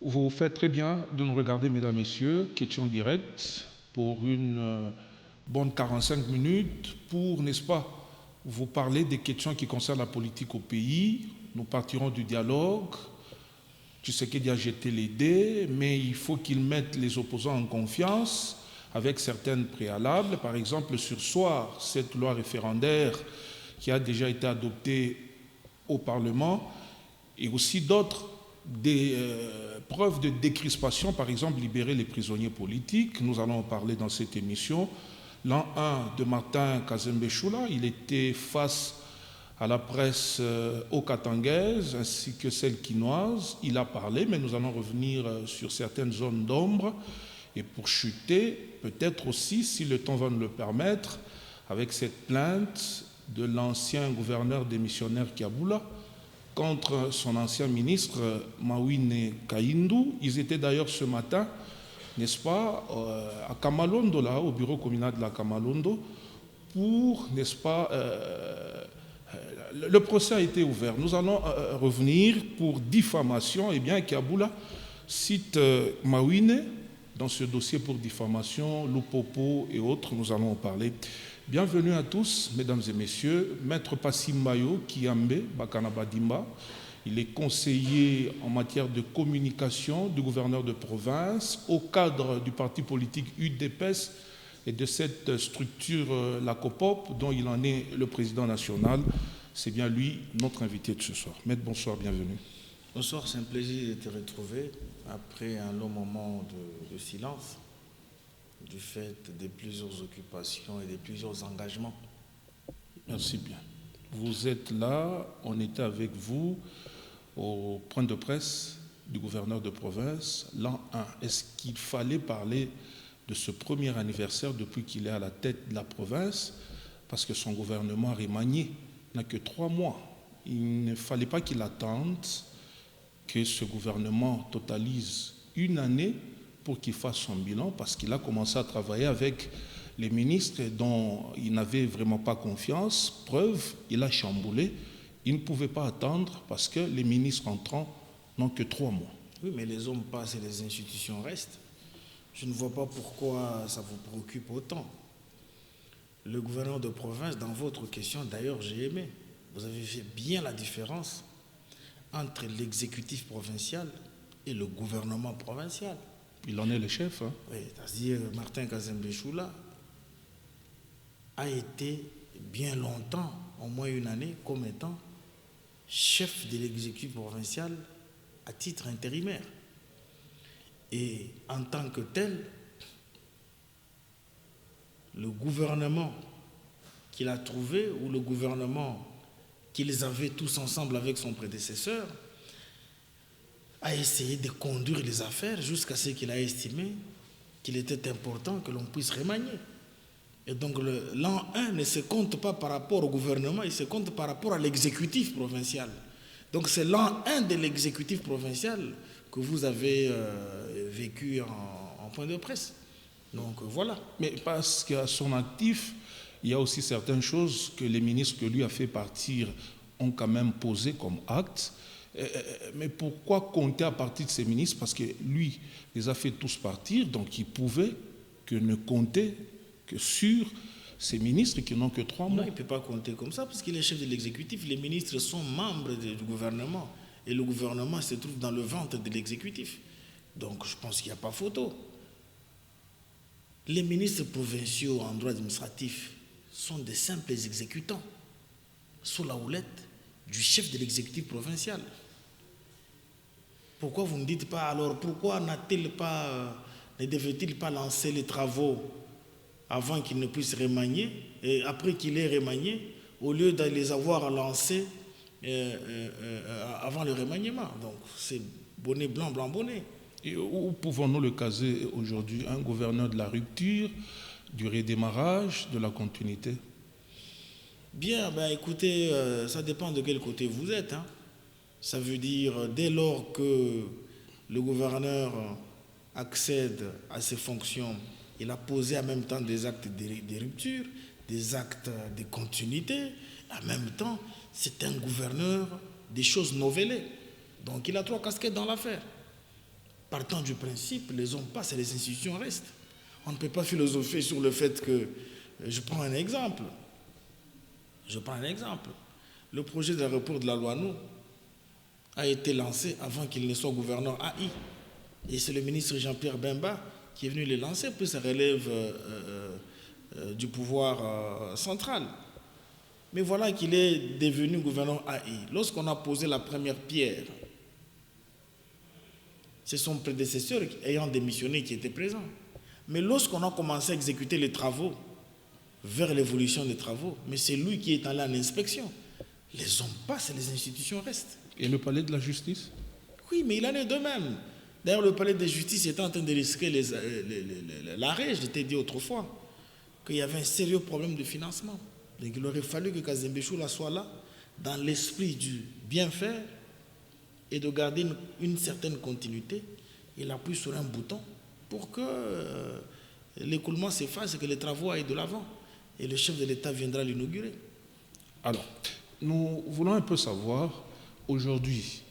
Vous faites très bien de nous regarder, mesdames, messieurs, question directe pour une bonne 45 minutes pour, n'est-ce pas, vous parler des questions qui concernent la politique au pays. Nous partirons du dialogue. Tshisekedi a jeté les dés, mais il faut qu'il mette les opposants en confiance avec certaines préalables. Par exemple, sur soir, cette loi référendaire qui a déjà été adoptée au Parlement et aussi d'autres des preuves de décrispation, par exemple libérer les prisonniers politiques. Nous allons en parler dans cette émission. L'an 1 de Martin Kazembe Choula, il était face à la presse okatangaise ainsi que celle quinoise. Il a parlé, mais nous allons revenir sur certaines zones d'ombre. Et pour chuter, peut-être aussi, si le temps va nous le permettre, avec cette plainte de l'ancien gouverneur démissionnaire Kiaboula contre son ancien ministre Mawine Kaindou. Ils étaient d'ailleurs ce matin, n'est-ce pas, à Kamalondo, là, au bureau communal de la Kamalondo, pour, n'est-ce pas, le procès a été ouvert. Nous allons revenir pour diffamation. Eh bien, Kiaboula cite Mawine dans ce dossier pour diffamation, Lupopo et autres. Nous allons en parler. Bienvenue à tous, mesdames et messieurs. Maître Passim Mayo Kiambe Bakanabadimba, il est conseiller en matière de communication du gouverneur de province au cadre du parti politique UDPS et de cette structure, la COPOP, dont il en est le président national. C'est bien lui, notre invité de ce soir. Maître, bonsoir, bienvenue. Bonsoir, c'est un plaisir de te retrouver après un long moment de silence, du fait de plusieurs occupations et de plusieurs engagements. Merci bien. Vous êtes là, on était avec vous au point de presse du gouverneur de province, l'an 1. Est-ce qu'il fallait parler de ce premier anniversaire depuis qu'il est à la tête de la province? Parce que son gouvernement remanié n'a que 3 mois. Il ne fallait pas qu'il attende que ce gouvernement totalise une année pour qu'il fasse son bilan, parce qu'il a commencé à travailler avec les ministres dont il n'avait vraiment pas confiance. Preuve, il a chamboulé. Il ne pouvait pas attendre parce que les ministres entrants n'ont que 3 mois. Oui, mais les hommes passent et les institutions restent. Je ne vois pas pourquoi ça vous préoccupe autant. Le gouverneur de province, dans votre question, d'ailleurs, j'ai aimé. Vous avez fait bien la différence entre l'exécutif provincial et le gouvernement provincial. Il en est le chef. Hein? Oui, c'est-à-dire Martin Kazembe Choula a été bien longtemps, au moins une année, comme étant chef de l'exécutif provincial à titre intérimaire. Et en tant que tel, le gouvernement qu'il a trouvé, ou le gouvernement qu'ils avaient tous ensemble avec son prédécesseur, a essayé de conduire les affaires jusqu'à ce qu'il a estimé qu'il était important que l'on puisse remanier. Et donc l'an 1 ne se compte pas par rapport au gouvernement, il se compte par rapport à l'exécutif provincial. Donc c'est l'an 1 de l'exécutif provincial que vous avez vécu en point de presse. Donc voilà. Mais parce qu'à son actif, il y a aussi certaines choses que les ministres que lui a fait partir ont quand même posé comme acte. Mais pourquoi compter à partir de ces ministres? Parce que lui les a fait tous partir, donc il pouvait que ne compter que sur ces ministres qui n'ont que 3 mois. Non, il ne peut pas compter comme ça parce qu'il est chef de l'exécutif. Les ministres sont membres du gouvernement et le gouvernement se trouve dans le ventre de l'exécutif. Donc je pense qu'il n'y a pas photo. Les ministres provinciaux en droit administratif sont des simples exécutants sous la houlette du chef de l'exécutif provincial. Pourquoi vous ne dites pas alors, pourquoi ne devait-il pas lancer les travaux avant qu'il ne puisse remanier, et après qu'il ait remanié, au lieu de les avoir lancés avant le remaniement? Donc c'est bonnet blanc, blanc bonnet. Et où pouvons-nous le caser aujourd'hui? Un gouverneur de la rupture, du redémarrage, de la continuité? Bien, ben écoutez, ça dépend de quel côté vous êtes. Hein. Ça veut dire, dès lors que le gouverneur accède à ses fonctions, il a posé en même temps des actes de rupture, des actes de continuité. En même temps, c'est un gouverneur des choses novellées. Donc il a 3 casquettes dans l'affaire. partant du principe, les hommes passent et les institutions restent. On ne peut pas philosopher sur le fait que... Je prends un exemple. Le projet de l'aéroport de la Loiseau a été lancé avant qu'il ne soit gouverneur AI. Et c'est le ministre Jean-Pierre Bemba qui est venu le lancer, puis ça relève du pouvoir central. Mais voilà qu'il est devenu gouverneur AI. Lorsqu'on a posé la première pierre, c'est son prédécesseur ayant démissionné qui était présent. Mais lorsqu'on a commencé à exécuter les travaux, vers l'évolution des travaux, mais c'est lui qui est allé en inspection. Les hommes passent et les institutions restent. Et le palais de la justice? Oui, mais il en est de même. D'ailleurs, le palais de justice était en train de risquer l'arrêt. Je t'ai dit autrefois qu'il y avait un sérieux problème de financement. Donc il aurait fallu que Kazembe Choula soit là, dans l'esprit du bien faire et de garder une certaine continuité. Il appuie sur un bouton pour que l'écoulement s'efface et que les travaux aillent de l'avant. Et le chef de l'État viendra l'inaugurer. Alors, nous voulons un peu savoir, aujourd'hui,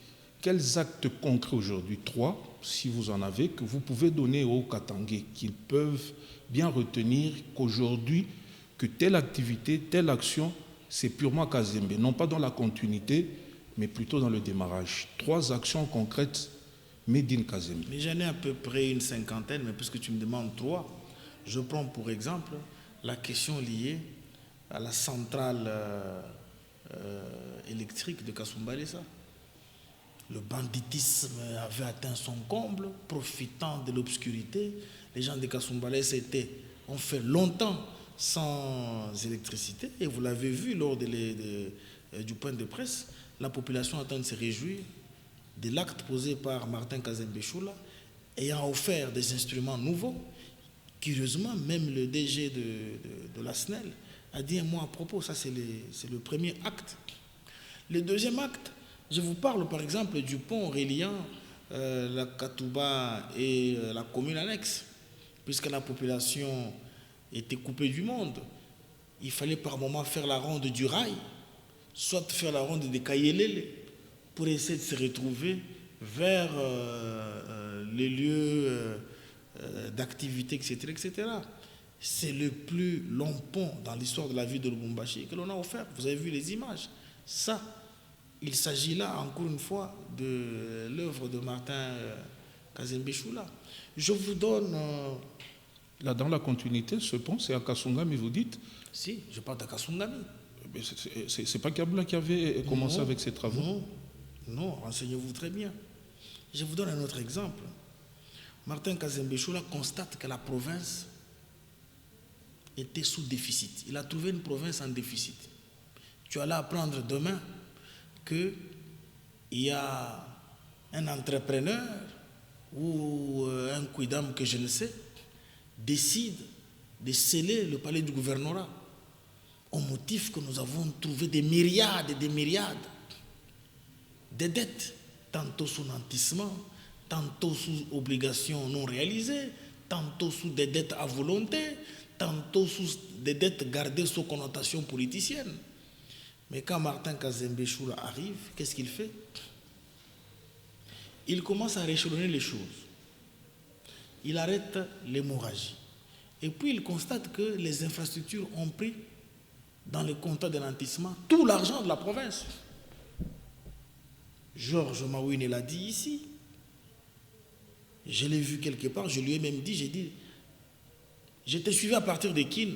quels actes concrets aujourd'hui, 3, si vous en avez, que vous pouvez donner aux Katangais, qu'ils peuvent bien retenir qu'aujourd'hui, que telle activité, telle action, c'est purement Kazembe, non pas dans la continuité, mais plutôt dans le démarrage. 3 actions concrètes, made in Kazembe. Mais j'en ai à peu près une cinquantaine, mais puisque tu me demandes 3, je prends pour exemple la question liée à la centrale électrique de Kasumbalesa. Le banditisme avait atteint son comble, profitant de l'obscurité. Les gens de Kasumbalesa ont fait longtemps sans électricité. Et vous l'avez vu lors du point de presse, la population est en train de se réjouir de l'acte posé par Martin Kazembe Choula, ayant offert des instruments nouveaux. Curieusement, même le DG de la SNEL a dit un mot à propos. Ça, c'est le premier acte. Le deuxième acte, je vous parle par exemple du pont reliant la Katouba et la commune annexe, puisque la population était coupée du monde. Il fallait par moment faire la ronde du rail, soit faire la ronde des Kayelele, pour essayer de se retrouver vers les lieux d'activité, etc., etc. C'est le plus long pont dans l'histoire de la ville de Lubumbashi que l'on a offert. Vous avez vu les images. Ça, il s'agit là, encore une fois, de l'œuvre de Martin Kazembe Choula. Je vous donne... Là, dans la continuité, ce pont, c'est à Kasungami, vous dites? Si, je parle de Kasungami. C'est pas Kabila qui avait commencé avec ses travaux? Non, renseignez-vous très bien. Je vous donne un autre exemple. Martin Kazembe Choula constate que la province était sous déficit. Il a trouvé une province en déficit. Tu allais apprendre demain qu'il y a un entrepreneur ou un quidam que je ne sais décide de sceller le palais du gouvernorat au motif que nous avons trouvé des myriades et des myriades de dettes, tantôt sous nantissement, tantôt sous obligations non réalisées, tantôt sous des dettes à volonté, tantôt sous des dettes gardées sous connotation politicienne. Mais quand Martin Kazembe Choula arrive, qu'est-ce qu'il fait? Il commence à réchelonner les choses. Il arrête l'hémorragie. Et puis il constate que les infrastructures ont pris, dans le compte de nantissement, tout l'argent de la province. Georges Mawine l'a dit ici. Je l'ai vu quelque part, je lui ai même dit, j'ai dit, je t'ai suivi à partir de Kin,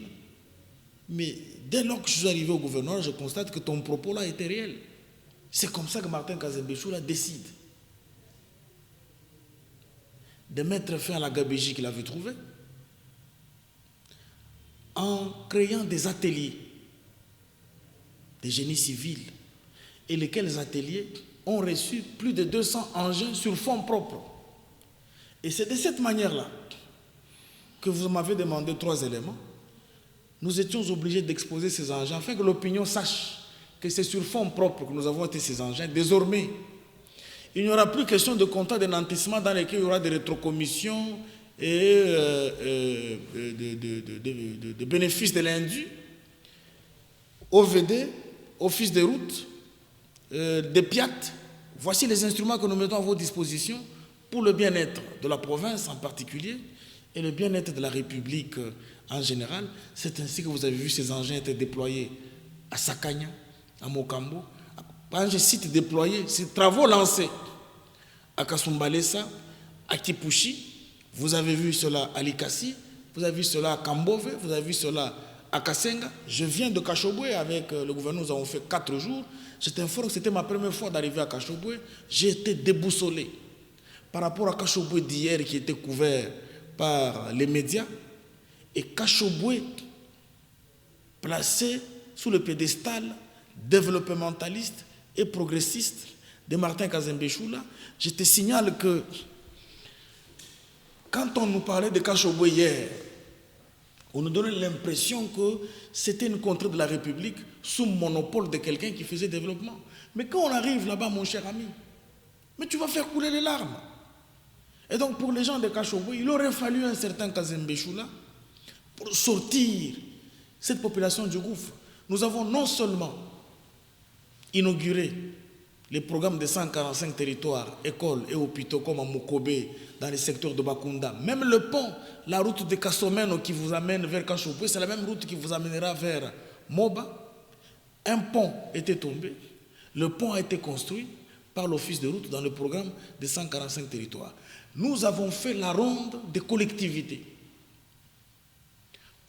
mais dès lors que je suis arrivé au gouvernement, je constate que ton propos là était réel. C'est comme ça que Martin Kazembe Choula décide de mettre fin à la gabégie qu'il avait trouvée en créant des ateliers de génie civil, et lesquels ateliers ont reçu plus de 200 engins sur fonds propres. Et c'est de cette manière-là que vous m'avez demandé 3 éléments. Nous étions obligés d'exposer ces engins afin que l'opinion sache que c'est sur fonds propres que nous avons été ces engins. Désormais, il n'y aura plus question de contrats de nantissement dans lesquels il y aura des rétrocommissions et de bénéfices de l'indu, OVD, Office des routes, des PIAT. Voici les instruments que nous mettons à votre disposition pour le bien-être de la province en particulier et le bien-être de la République en général. C'est ainsi que vous avez vu ces engins être déployés à Sakanya, à Mokambo. Quand je cite déployés, ces travaux lancés à Kasumbalesa, à Kipushi, vous avez vu cela à Likasi, vous avez vu cela à Kambove, vous avez vu cela à Kasenga. Je viens de Kashobwe avec le gouverneur, nous avons fait 4 jours. Je t'informe que c'était ma première fois d'arriver à Kashobwe. J'ai été déboussolé par rapport à Kashobwe d'hier qui était couvert par les médias et Kashobwe placé sous le pédestal développementaliste et progressiste de Martin Kazembe Choula. Je te signale que quand on nous parlait de Kashobwe hier, on nous donnait l'impression que c'était une contrée de la République sous monopole de quelqu'un qui faisait développement. Mais quand on arrive là-bas, mon cher ami, mais tu vas faire couler les larmes. Et donc pour les gens de Kashobwe, il aurait fallu un certain Kazembe Choula pour sortir cette population du gouffre. Nous avons non seulement inauguré les programmes de 145 territoires, écoles et hôpitaux comme à Mokobe, dans les secteurs de Bakunda. Même le pont, la route de Kassomeno qui vous amène vers Kashobwe, c'est la même route qui vous amènera vers Moba. Un pont était tombé. Le pont a été construit par l'office de route dans le programme de 145 territoires. Nous avons fait la ronde des collectivités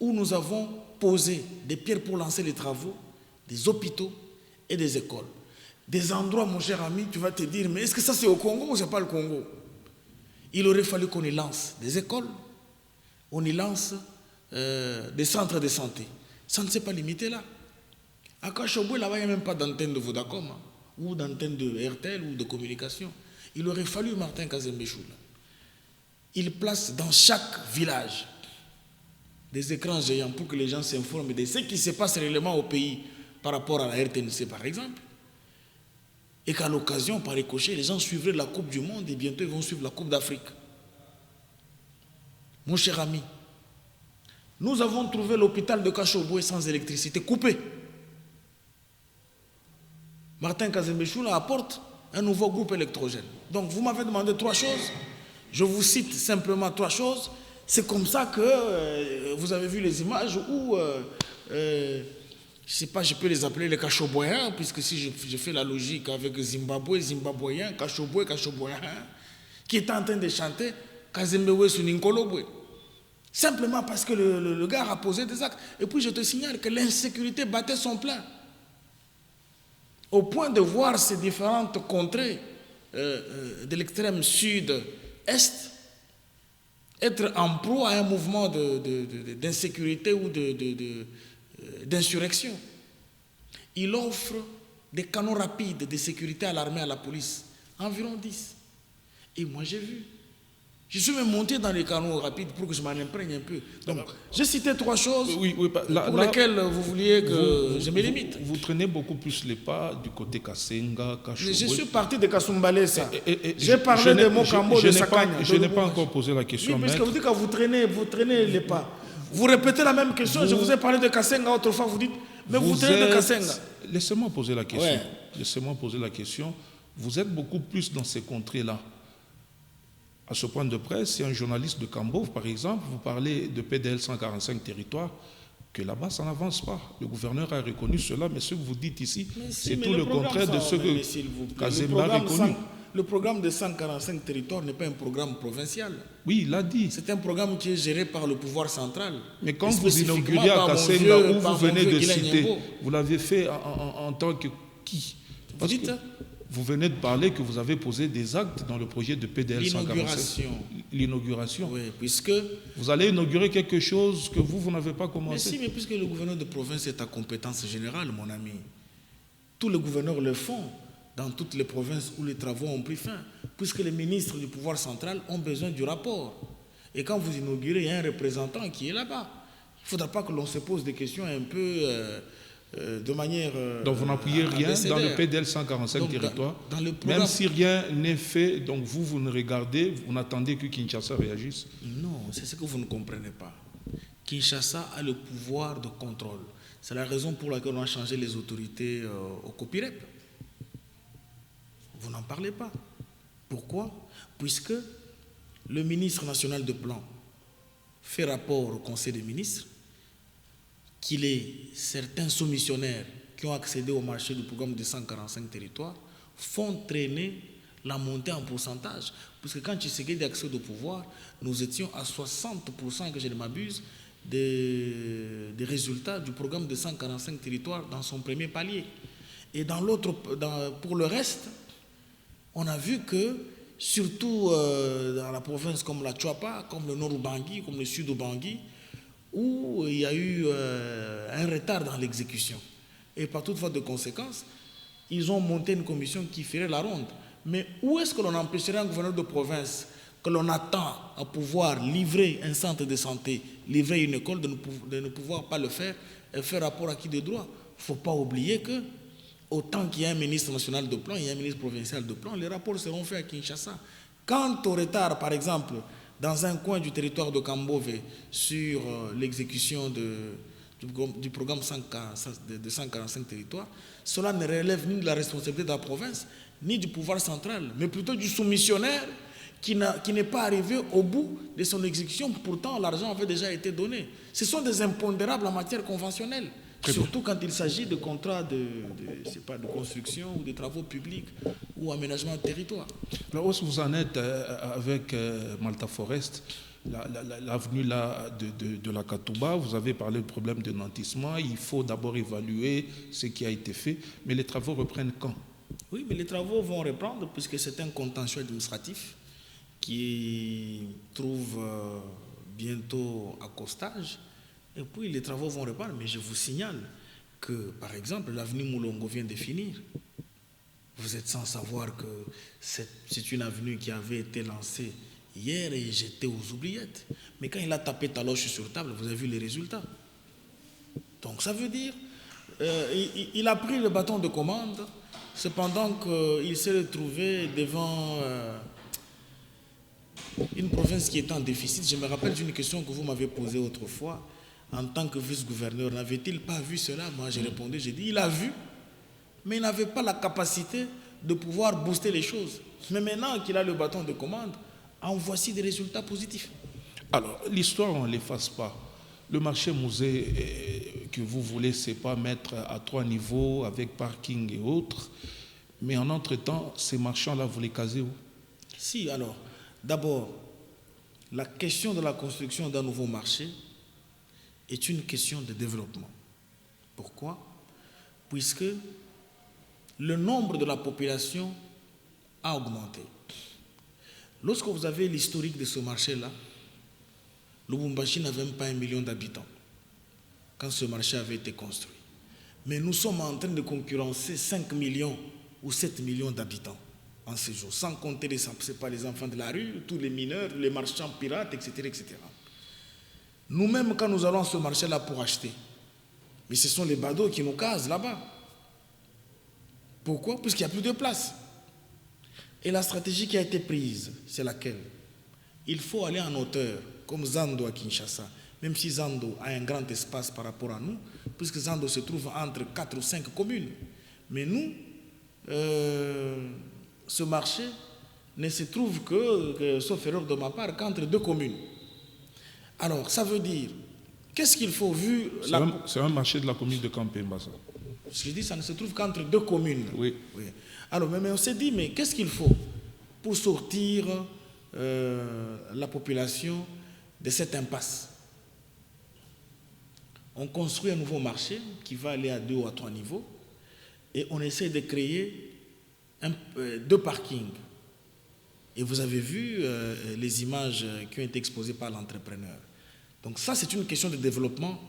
où nous avons posé des pierres pour lancer les travaux, des hôpitaux et des écoles. Des endroits, mon cher ami, tu vas te dire, mais est-ce que ça c'est au Congo ou c'est pas le Congo? Il aurait fallu qu'on y lance des écoles, on y lance des centres de santé. Ça ne s'est pas limité là. À Kashobwe, là-bas, il n'y a même pas d'antenne de Vodacom, hein, ou d'antenne de RTL ou de communication. Il aurait fallu Martin Kazembe Choula. Il place dans chaque village des écrans géants pour que les gens s'informent de ce qui se passe réellement au pays par rapport à la RTNC, par exemple. Et qu'à l'occasion, par ricochet, les gens suivraient la Coupe du Monde et bientôt ils vont suivre la Coupe d'Afrique. Mon cher ami, nous avons trouvé l'hôpital de Kashobwe sans électricité, coupé. Martin Kazembe Choula apporte un nouveau groupe électrogène. Donc vous m'avez demandé 3 choses. Je vous cite simplement 3 choses. C'est comme ça que vous avez vu les images où, je ne sais pas, je peux les appeler les Kashobwéens, puisque si je fais la logique avec Zimbabwe, Zimbabwéens, Kashobwe, Kashobwéens, qui est en train de chanter Kazembewe Suninkolobwe. Simplement parce que le gars a posé des actes. Et puis je te signale que l'insécurité battait son plein. Au point de voir ces différentes contrées de l'extrême sud-est être en proie à un mouvement d'insécurité ou d'insurrection. Il offre des canons rapides de sécurité à l'armée, à la police, environ 10. Et moi j'ai vu. Je suis même monté dans les canaux rapides pour que je m'en imprègne un peu. Donc, j'ai cité 3 choses pour lesquelles vous vouliez que je me limite. Vous traînez beaucoup plus les pas du côté Kasenga, Kashobwe. Je suis parti de Kasumbalesa. J'ai parlé de Mokambo, de Sakanya. Je n'ai pas encore posé la question. Oui, parce que vous dites que vous traînez les pas. Vous répétez la même question. Je vous ai parlé de Kasenga autrefois. Vous dites, mais vous traînez de Kasenga. Laissez-moi poser la question. Ouais. Laissez-moi poser la question. Vous êtes beaucoup plus dans ces contrées-là. À ce point de presse, si un journaliste de Kambov, par exemple, vous parlez de PDL 145 territoires, que là-bas, ça n'avance pas. Le gouverneur a reconnu cela, mais ce que vous dites ici, c'est tout le contraire de ce que Kazemba a reconnu. Le programme de 145 territoires n'est pas un programme provincial. Oui, il l'a dit. C'est un programme qui est géré par le pouvoir central. Mais quand vous inaugurez à Kasenga, où vous venez de citer, vous l'avez fait en tant que qui? Vous dites vous venez de parler que vous avez posé des actes dans le projet de PDL 145. L'inauguration. Oui, puisque... Vous allez inaugurer quelque chose que vous n'avez pas commencé. Mais si, mais puisque le gouverneur de province est à compétence générale, mon ami. Tous les gouverneurs le font dans toutes les provinces où les travaux ont pris fin, puisque les ministres du pouvoir central ont besoin du rapport. Et quand vous inaugurez, il y a un représentant qui est là-bas. Il ne faudra pas que l'on se pose des questions un peu... de manière... donc vous n'appuyez rien dans le PDL 145 territoires, même si rien n'est fait, donc vous ne regardez, vous n'attendez que Kinshasa réagisse. Non, c'est ce que vous ne comprenez pas. Kinshasa a le pouvoir de contrôle. C'est la raison pour laquelle on a changé les autorités au COPIREP. Vous n'en parlez pas. Pourquoi? Puisque le ministre national de plan fait rapport au Conseil des ministres qu'il est certains soumissionnaires qui ont accédé au marché du programme de 145 territoires font traîner la montée en pourcentage. Puisque quand Tshisekedi accède au pouvoir, nous étions à 60%, que je ne m'abuse, des résultats du programme de 145 territoires dans son premier palier. Et pour le reste, on a vu que, surtout dans la province comme la Tchouapa, comme le nord Ubangi, comme le sud Ubangi, où il y a eu un retard dans l'exécution. Et par toute faute de conséquences, ils ont monté une commission qui ferait la ronde. Mais où est-ce que l'on empêcherait un gouverneur de province que l'on attend à pouvoir livrer un centre de santé, livrer une école, de ne pouvoir pas le faire et faire rapport à qui de droit? Il ne faut pas oublier que, autant qu'il y a un ministre national de plan, il y a un ministre provincial de plan, les rapports seront faits à Kinshasa. Quant au retard, par exemple, dans un coin du territoire de Kambove sur l'exécution du programme de 145 territoires, cela ne relève ni de la responsabilité de la province, ni du pouvoir central, mais plutôt du soumissionnaire qui n'est pas arrivé au bout de son exécution. Pourtant, l'argent avait déjà été donné. Ce sont des impondérables en matière conventionnelle, surtout quand il s'agit de contrats de construction ou de travaux publics ou aménagement de territoire. Alors, où vous en êtes avec Malta Forest, l'avenue de la Katouba? Vous avez parlé du problème de nantissement. Il faut d'abord évaluer ce qui a été fait, mais les travaux reprennent quand? Oui, mais les travaux vont reprendre puisque c'est un contentieux administratif qui trouve bientôt accostage. Et puis les travaux vont reprendre. Mais je vous signale que, par exemple, l'avenue Moulongo vient de finir. Vous êtes sans savoir que c'est une avenue qui avait été lancée hier et jetée aux oubliettes. Mais quand il a tapé Taloche sur table, vous avez vu les résultats. Donc ça veut dire, il a pris le bâton de commande, cependant qu'il s'est retrouvé devant une province qui est en déficit. Je me rappelle d'une question que vous m'avez posée autrefois. En tant que vice-gouverneur, n'avait-il pas vu cela? Moi, j'ai répondu, j'ai dit, il a vu, mais il n'avait pas la capacité de pouvoir booster les choses. Mais maintenant qu'il a le bâton de commande, en voici des résultats positifs. Alors, l'histoire, on ne l'efface pas. Le marché musée que vous voulez, c'est pas mettre à 3 niveaux avec parking et autres. Mais en entre-temps, ces marchands-là, vous les casez où? Si, alors, d'abord, la question de la construction d'un nouveau marché est une question de développement. Pourquoi? Puisque le nombre de la population a augmenté. Lorsque vous avez l'historique de ce marché-là, Lubumbashi n'avait même pas 1 million d'habitants quand ce marché avait été construit. Mais nous sommes en train de concurrencer 5 millions ou 7 millions d'habitants en ce jour, sans compter les enfants de la rue, tous les mineurs, les marchands pirates, etc., etc. Nous-mêmes, quand nous allons à ce marché-là pour acheter, mais ce sont les badauds qui nous casent là-bas. Pourquoi? Puisqu'il n'y a plus de place. Et la stratégie qui a été prise, c'est laquelle? Il faut aller en hauteur, comme Zando à Kinshasa, même si Zando a un grand espace par rapport à nous, puisque Zando se trouve entre 4 ou 5 communes. Mais nous, ce marché ne se trouve que, sauf erreur de ma part, qu'entre 2 communes. Alors, ça veut dire, qu'est-ce qu'il faut vu... C'est un marché de la commune de Kampemba, ça. Je dis, ça ne se trouve qu'entre 2 communes. Oui. Oui. Alors, mais on s'est dit, mais qu'est-ce qu'il faut pour sortir la population de cette impasse? On construit un nouveau marché qui va aller à 2 ou à 3 niveaux et on essaie de créer 2 parkings. Et vous avez vu les images qui ont été exposées par l'entrepreneur. Donc ça, c'est une question de développement.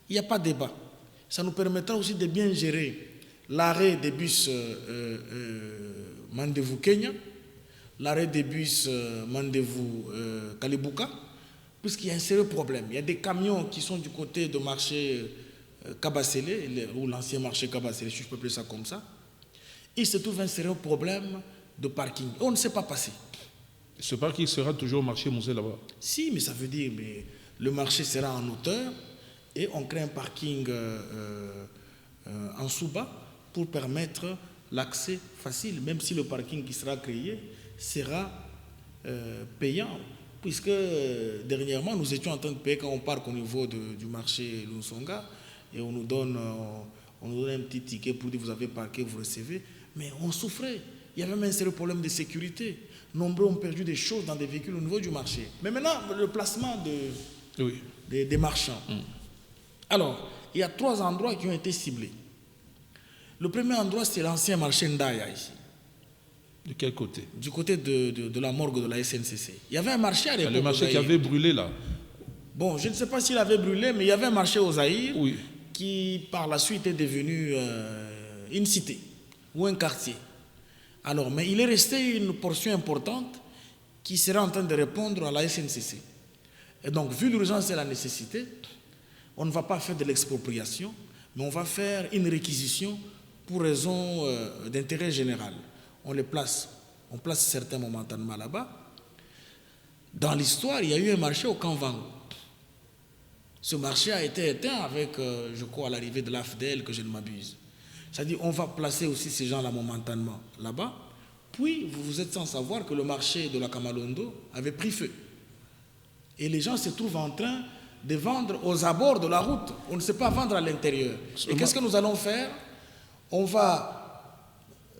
Il n'y a pas de débat. Ça nous permettra aussi de bien gérer l'arrêt des bus Mandevou-Kenya, l'arrêt des bus Mandevou-Kalibuka, puisqu'il y a un sérieux problème. Il y a des camions qui sont du côté du marché Kabasele, ou l'ancien marché Kabasele, si je peux appeler ça comme ça. Il se trouve un sérieux problème de parking. On ne sait pas passer. Ce parking sera toujours au marché musée là-bas? Si, mais ça veut dire que le marché sera en hauteur et on crée un parking en sous-bas pour permettre l'accès facile, même si le parking qui sera créé sera payant. Puisque dernièrement, nous étions en train de payer quand on parque au niveau du marché Lunsonga et on nous donne un petit ticket pour dire vous avez parqué, vous recevez. Mais on souffrait. Il y avait même un sérieux problème de sécurité. Nombreux ont perdu des choses dans des véhicules au niveau du marché. Mais maintenant, le placement des marchands. Alors, il y a 3 endroits qui ont été ciblés. Le premier endroit, c'est l'ancien marché Ndaya ici. De quel côté? Du côté de la morgue de la SNCC. Il y avait un marché à l'époque. Le marché qui avait brûlé là. Bon, je ne sais pas s'il avait brûlé, mais il y avait un marché au Zaïre qui, par la suite, est devenu une cité ou un quartier. Alors, mais il est resté une portion importante qui sera en train de répondre à la SNCC. Et donc, vu l'urgence et la nécessité, on ne va pas faire de l'expropriation, mais on va faire une réquisition pour raison d'intérêt général. On place certains momentanément là-bas. Dans l'histoire, il y a eu un marché au Kanvango. Ce marché a été éteint avec, je crois, l'arrivée de l'AFDEL, que je ne m'abuse. C'est-à-dire, on va placer aussi ces gens-là momentanément là-bas. Puis, vous êtes sans savoir que le marché de la Kamalondo avait pris feu. Et les gens se trouvent en train de vendre aux abords de la route. On ne sait pas vendre à l'intérieur. Et qu'est-ce que nous allons faire? On va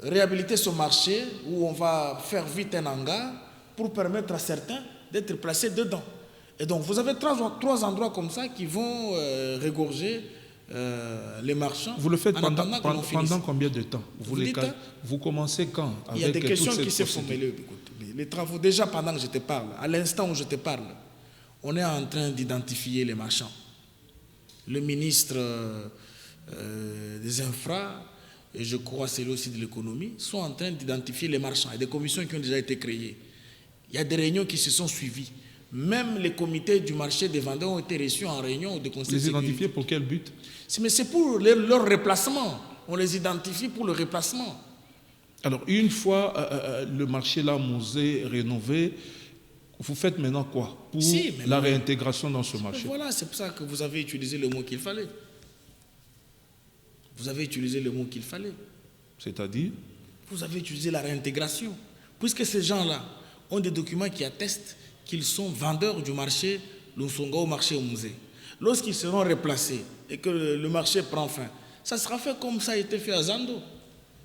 réhabiliter ce marché où on va faire vite un hangar pour permettre à certains d'être placés dedans. Et donc, vous avez 3 endroits comme ça qui vont régorger les marchands. Vous le faites pendant combien de temps? Vous commencez quand? Il y a des questions qui se font mêler. Les travaux, déjà pendant que je te parle, à l'instant où je te parle, on est en train d'identifier les marchands. Le ministre des Infra, et je crois c'est aussi de l'économie, sont en train d'identifier les marchands. Il y a des commissions qui ont déjà été créées. Il y a des réunions qui se sont suivies. Même les comités du marché des vendeurs ont été reçus en réunion de conseil. Les identifier pour quel but? Mais c'est pour leur replacement. On les identifie pour le replacement. Alors, une fois le marché là, musée rénové, vous faites maintenant quoi pour la réintégration dans ce marché? Voilà, c'est pour ça que vous avez utilisé le mot qu'il fallait. Vous avez utilisé le mot qu'il fallait. C'est-à-dire? Vous avez utilisé la réintégration. Puisque ces gens-là ont des documents qui attestent qu'ils sont vendeurs du marché Lunsonga au marché au musée. Lorsqu'ils seront replacés et que le marché prend fin, ça sera fait comme ça a été fait à Zando.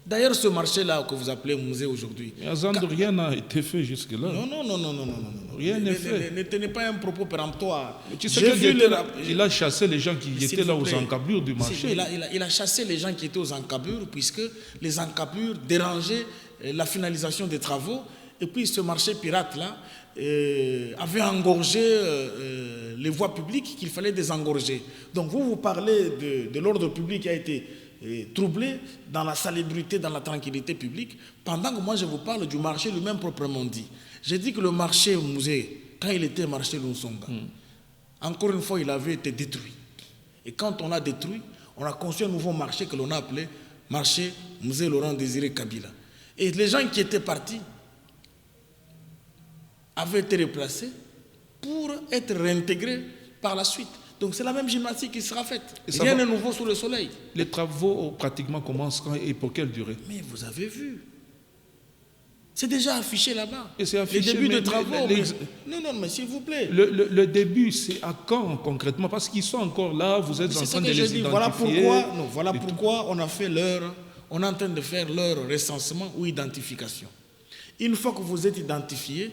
D'ailleurs, ce marché-là que vous appelez musée aujourd'hui... Mais à Zando, rien n'a été fait jusque-là. Non. Rien n'est fait. Ne tenez pas un propos péremptoire. Tu sais qu'il a chassé les gens qui étaient là aux encablures du marché. Il a chassé les gens qui étaient aux encablures puisque les encablures dérangeaient la finalisation des travaux. Et puis ce marché pirate-là avait engorgé les voies publiques qu'il fallait désengorger. Donc vous parlez de l'ordre public qui a été troublé dans la salubrité, dans la tranquillité publique, pendant que moi je vous parle du marché lui-même proprement dit. J'ai dit que le marché au musée, quand il était marché Lunsonga, encore une fois il avait été détruit. Et quand on l'a détruit, on a construit un nouveau marché que l'on a appelé marché musée Laurent Désiré Kabila. Et les gens qui étaient partis avaient été replacés pour être réintégrés par la suite. Donc c'est la même gymnastique qui sera faite. Rien n'est nouveau sous le soleil. Les travaux pratiquement commencent quand et pour quelle durée? Mais vous avez vu. C'est déjà affiché là-bas. Et c'est affiché. Les débuts de travaux. Non, mais s'il vous plaît. Le début, c'est à quand concrètement? Parce qu'ils sont encore là, vous êtes en train de les identifier. Voilà pourquoi on est en train de faire leur recensement ou identification. Une fois que vous êtes identifiés,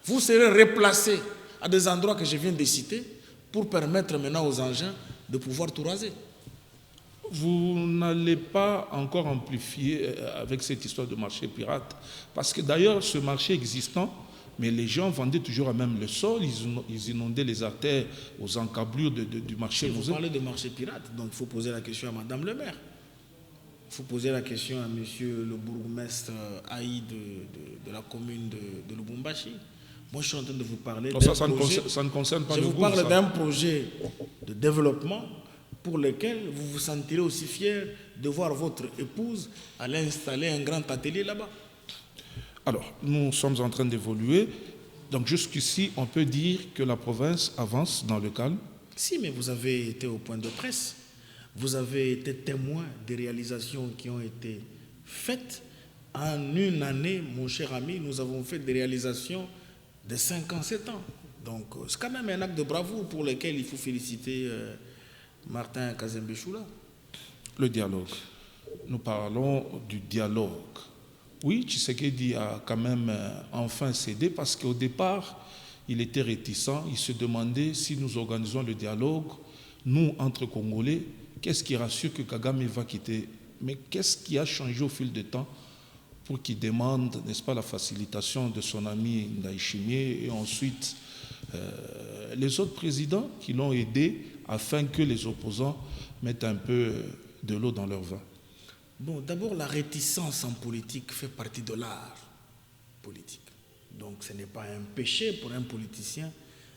vous serez replacés à des endroits que je viens de citer pour permettre maintenant aux engins de pouvoir tout raser. Vous n'allez pas encore amplifier avec cette histoire de marché pirate, parce que d'ailleurs ce marché existant, mais les gens vendaient toujours à même le sol, ils inondaient les artères aux encablures du marché. Si vous parlez de marché pirate, donc il faut poser la question à Madame le maire. Il faut poser la question à Monsieur le bourgmestre Haï de la commune de Lubumbashi. Moi, je suis en train de vous parler d'un projet. Ça ne concerne pas je le vous groupe, parle d'un projet de développement pour lequel vous vous sentirez aussi fier de voir votre épouse aller installer un grand atelier là-bas. Alors, nous sommes en train d'évoluer. Donc, jusqu'ici, on peut dire que la province avance dans le calme. Si, mais vous avez été au point de presse. Vous avez été témoin des réalisations qui ont été faites. En une année, mon cher ami, nous avons fait des réalisations de 5 ans, 7 ans. Donc, c'est quand même un acte de bravoure pour lequel il faut féliciter Martin Kazembe Choula. Le dialogue. Nous parlons du dialogue. Oui, Tshisekedi a quand même enfin cédé parce qu'au départ, il était réticent. Il se demandait si nous organisons le dialogue, nous, entre Congolais, qu'est-ce qui rassure que Kagame va quitter? Mais qu'est-ce qui a changé au fil du temps pour qu'il demande, n'est-ce pas, la facilitation de son ami Ndayishimiye et ensuite les autres présidents qui l'ont aidé afin que les opposants mettent un peu de l'eau dans leur vin? Bon, d'abord, la réticence en politique fait partie de l'art politique. Donc, ce n'est pas un péché pour un politicien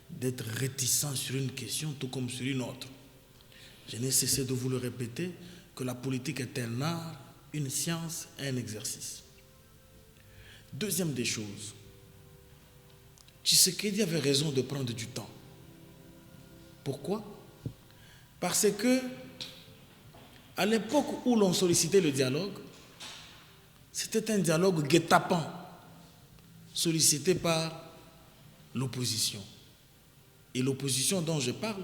d'être réticent sur une question tout comme sur une autre. Je n'ai cessé de vous le répéter que la politique est un art, une science, un exercice. Deuxième des choses, Tshisekedi avait raison de prendre du temps. Pourquoi? Parce que à l'époque où l'on sollicitait le dialogue, c'était un dialogue guet-apens, sollicité par l'opposition. Et l'opposition dont je parle,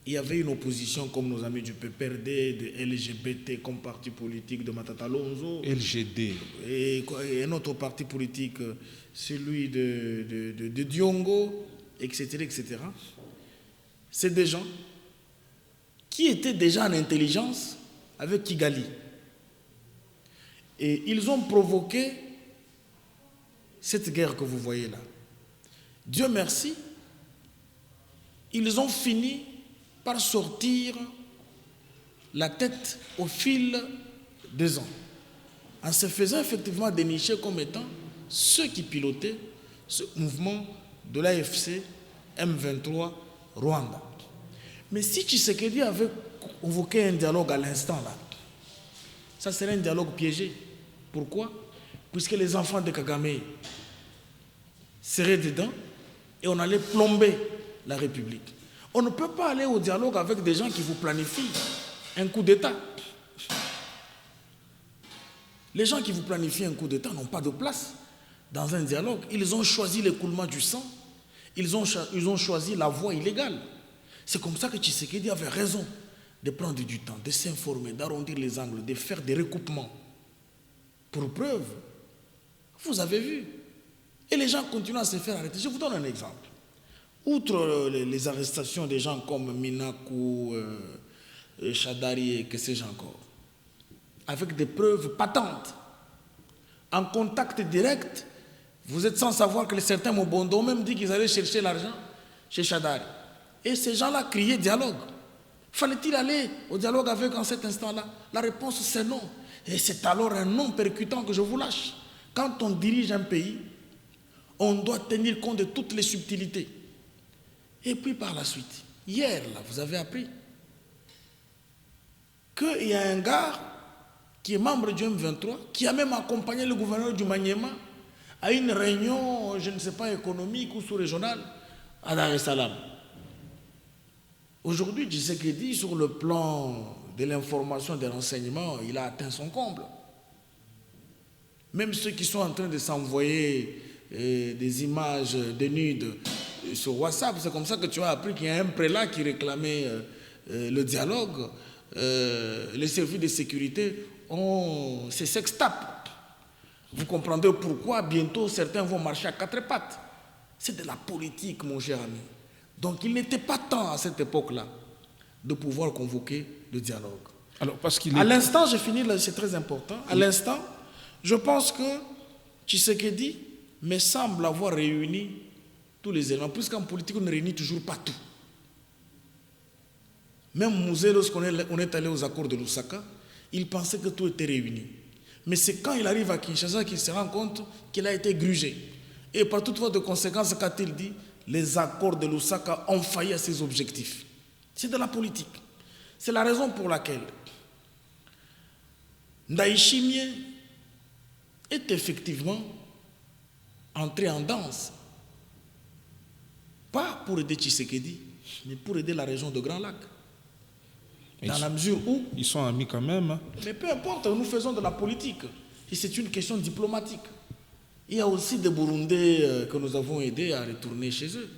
il y avait une opposition comme nos amis du PPRD, de LGBT comme parti politique de Matata Lonzo. LGD. Et un autre parti politique, celui de Diongo, etc., etc. C'est des gens qui étaient déjà en intelligence avec Kigali. Et ils ont provoqué cette guerre que vous voyez là. Dieu merci, ils ont fini par sortir la tête au fil des ans, en se faisant effectivement dénicher comme étant ceux qui pilotaient ce mouvement de l'AFC M23 Rwanda. Mais si Tshisekedi avait convoqué un dialogue à l'instant là, ça serait un dialogue piégé. Pourquoi? Puisque les enfants de Kagame seraient dedans et on allait plomber la République. On ne peut pas aller au dialogue avec des gens qui vous planifient un coup d'État. Les gens qui vous planifient un coup d'État n'ont pas de place dans un dialogue. Ils ont choisi l'écoulement du sang. Ils ont choisi la voie illégale. C'est comme ça que Tshisekedi avait raison de prendre du temps, de s'informer, d'arrondir les angles, de faire des recoupements. Pour preuve, vous avez vu. Et les gens continuent à se faire arrêter. Je vous donne un exemple. Outre les arrestations des gens comme Minakou, Chadari et que sais-je encore, avec des preuves patentes, en contact direct, vous êtes sans savoir que certains Mobondo ont même dit qu'ils allaient chercher l'argent chez Chadari. Et ces gens-là criaient dialogue. Fallait-il aller au dialogue avec en cet instant-là? La réponse c'est non. Et c'est alors un non percutant que je vous lâche. Quand on dirige un pays, on doit tenir compte de toutes les subtilités. Et puis par la suite, hier, là, vous avez appris qu'il y a un gars qui est membre du M23, qui a même accompagné le gouverneur du Maniema à une réunion, je ne sais pas, économique ou sous-régionale, à Dar es Salaam. Aujourd'hui, Tshisekedi, sur le plan de l'information, des renseignements, il a atteint son comble. Même ceux qui sont en train de s'envoyer des images de nudes sur WhatsApp, c'est comme ça que tu as appris qu'il y a un prélat qui réclamait le dialogue. Les services de sécurité ont ces sextapes. Vous comprendrez pourquoi bientôt certains vont marcher à quatre pattes. C'est de la politique, mon cher ami. Donc il n'était pas temps à cette époque-là de pouvoir convoquer le dialogue. Alors, parce qu'il à l'instant, j'ai fini là, c'est très important. À l'instant, je pense que Tshisekedi me semble avoir réuni tous les éléments, puisqu'en politique, on ne réunit toujours pas tout. Même Mouzé, lorsqu'on est allé aux accords de Lusaka, il pensait que tout était réuni. Mais c'est quand il arrive à Kinshasa qu'il se rend compte qu'il a été grugé. Et par toute voie de conséquence, qu'a-t-il dit? Les accords de Lusaka ont failli à ses objectifs. C'est de la politique. C'est la raison pour laquelle Ndayishimiye est effectivement entré en danse. Pas pour aider Tshisekedi, mais pour aider la région de Grand Lac. Dans la mesure où... Ils sont amis quand même. Hein. Mais peu importe, nous faisons de la politique. Et c'est une question diplomatique. Il y a aussi des Burundais que nous avons aidés à retourner chez eux.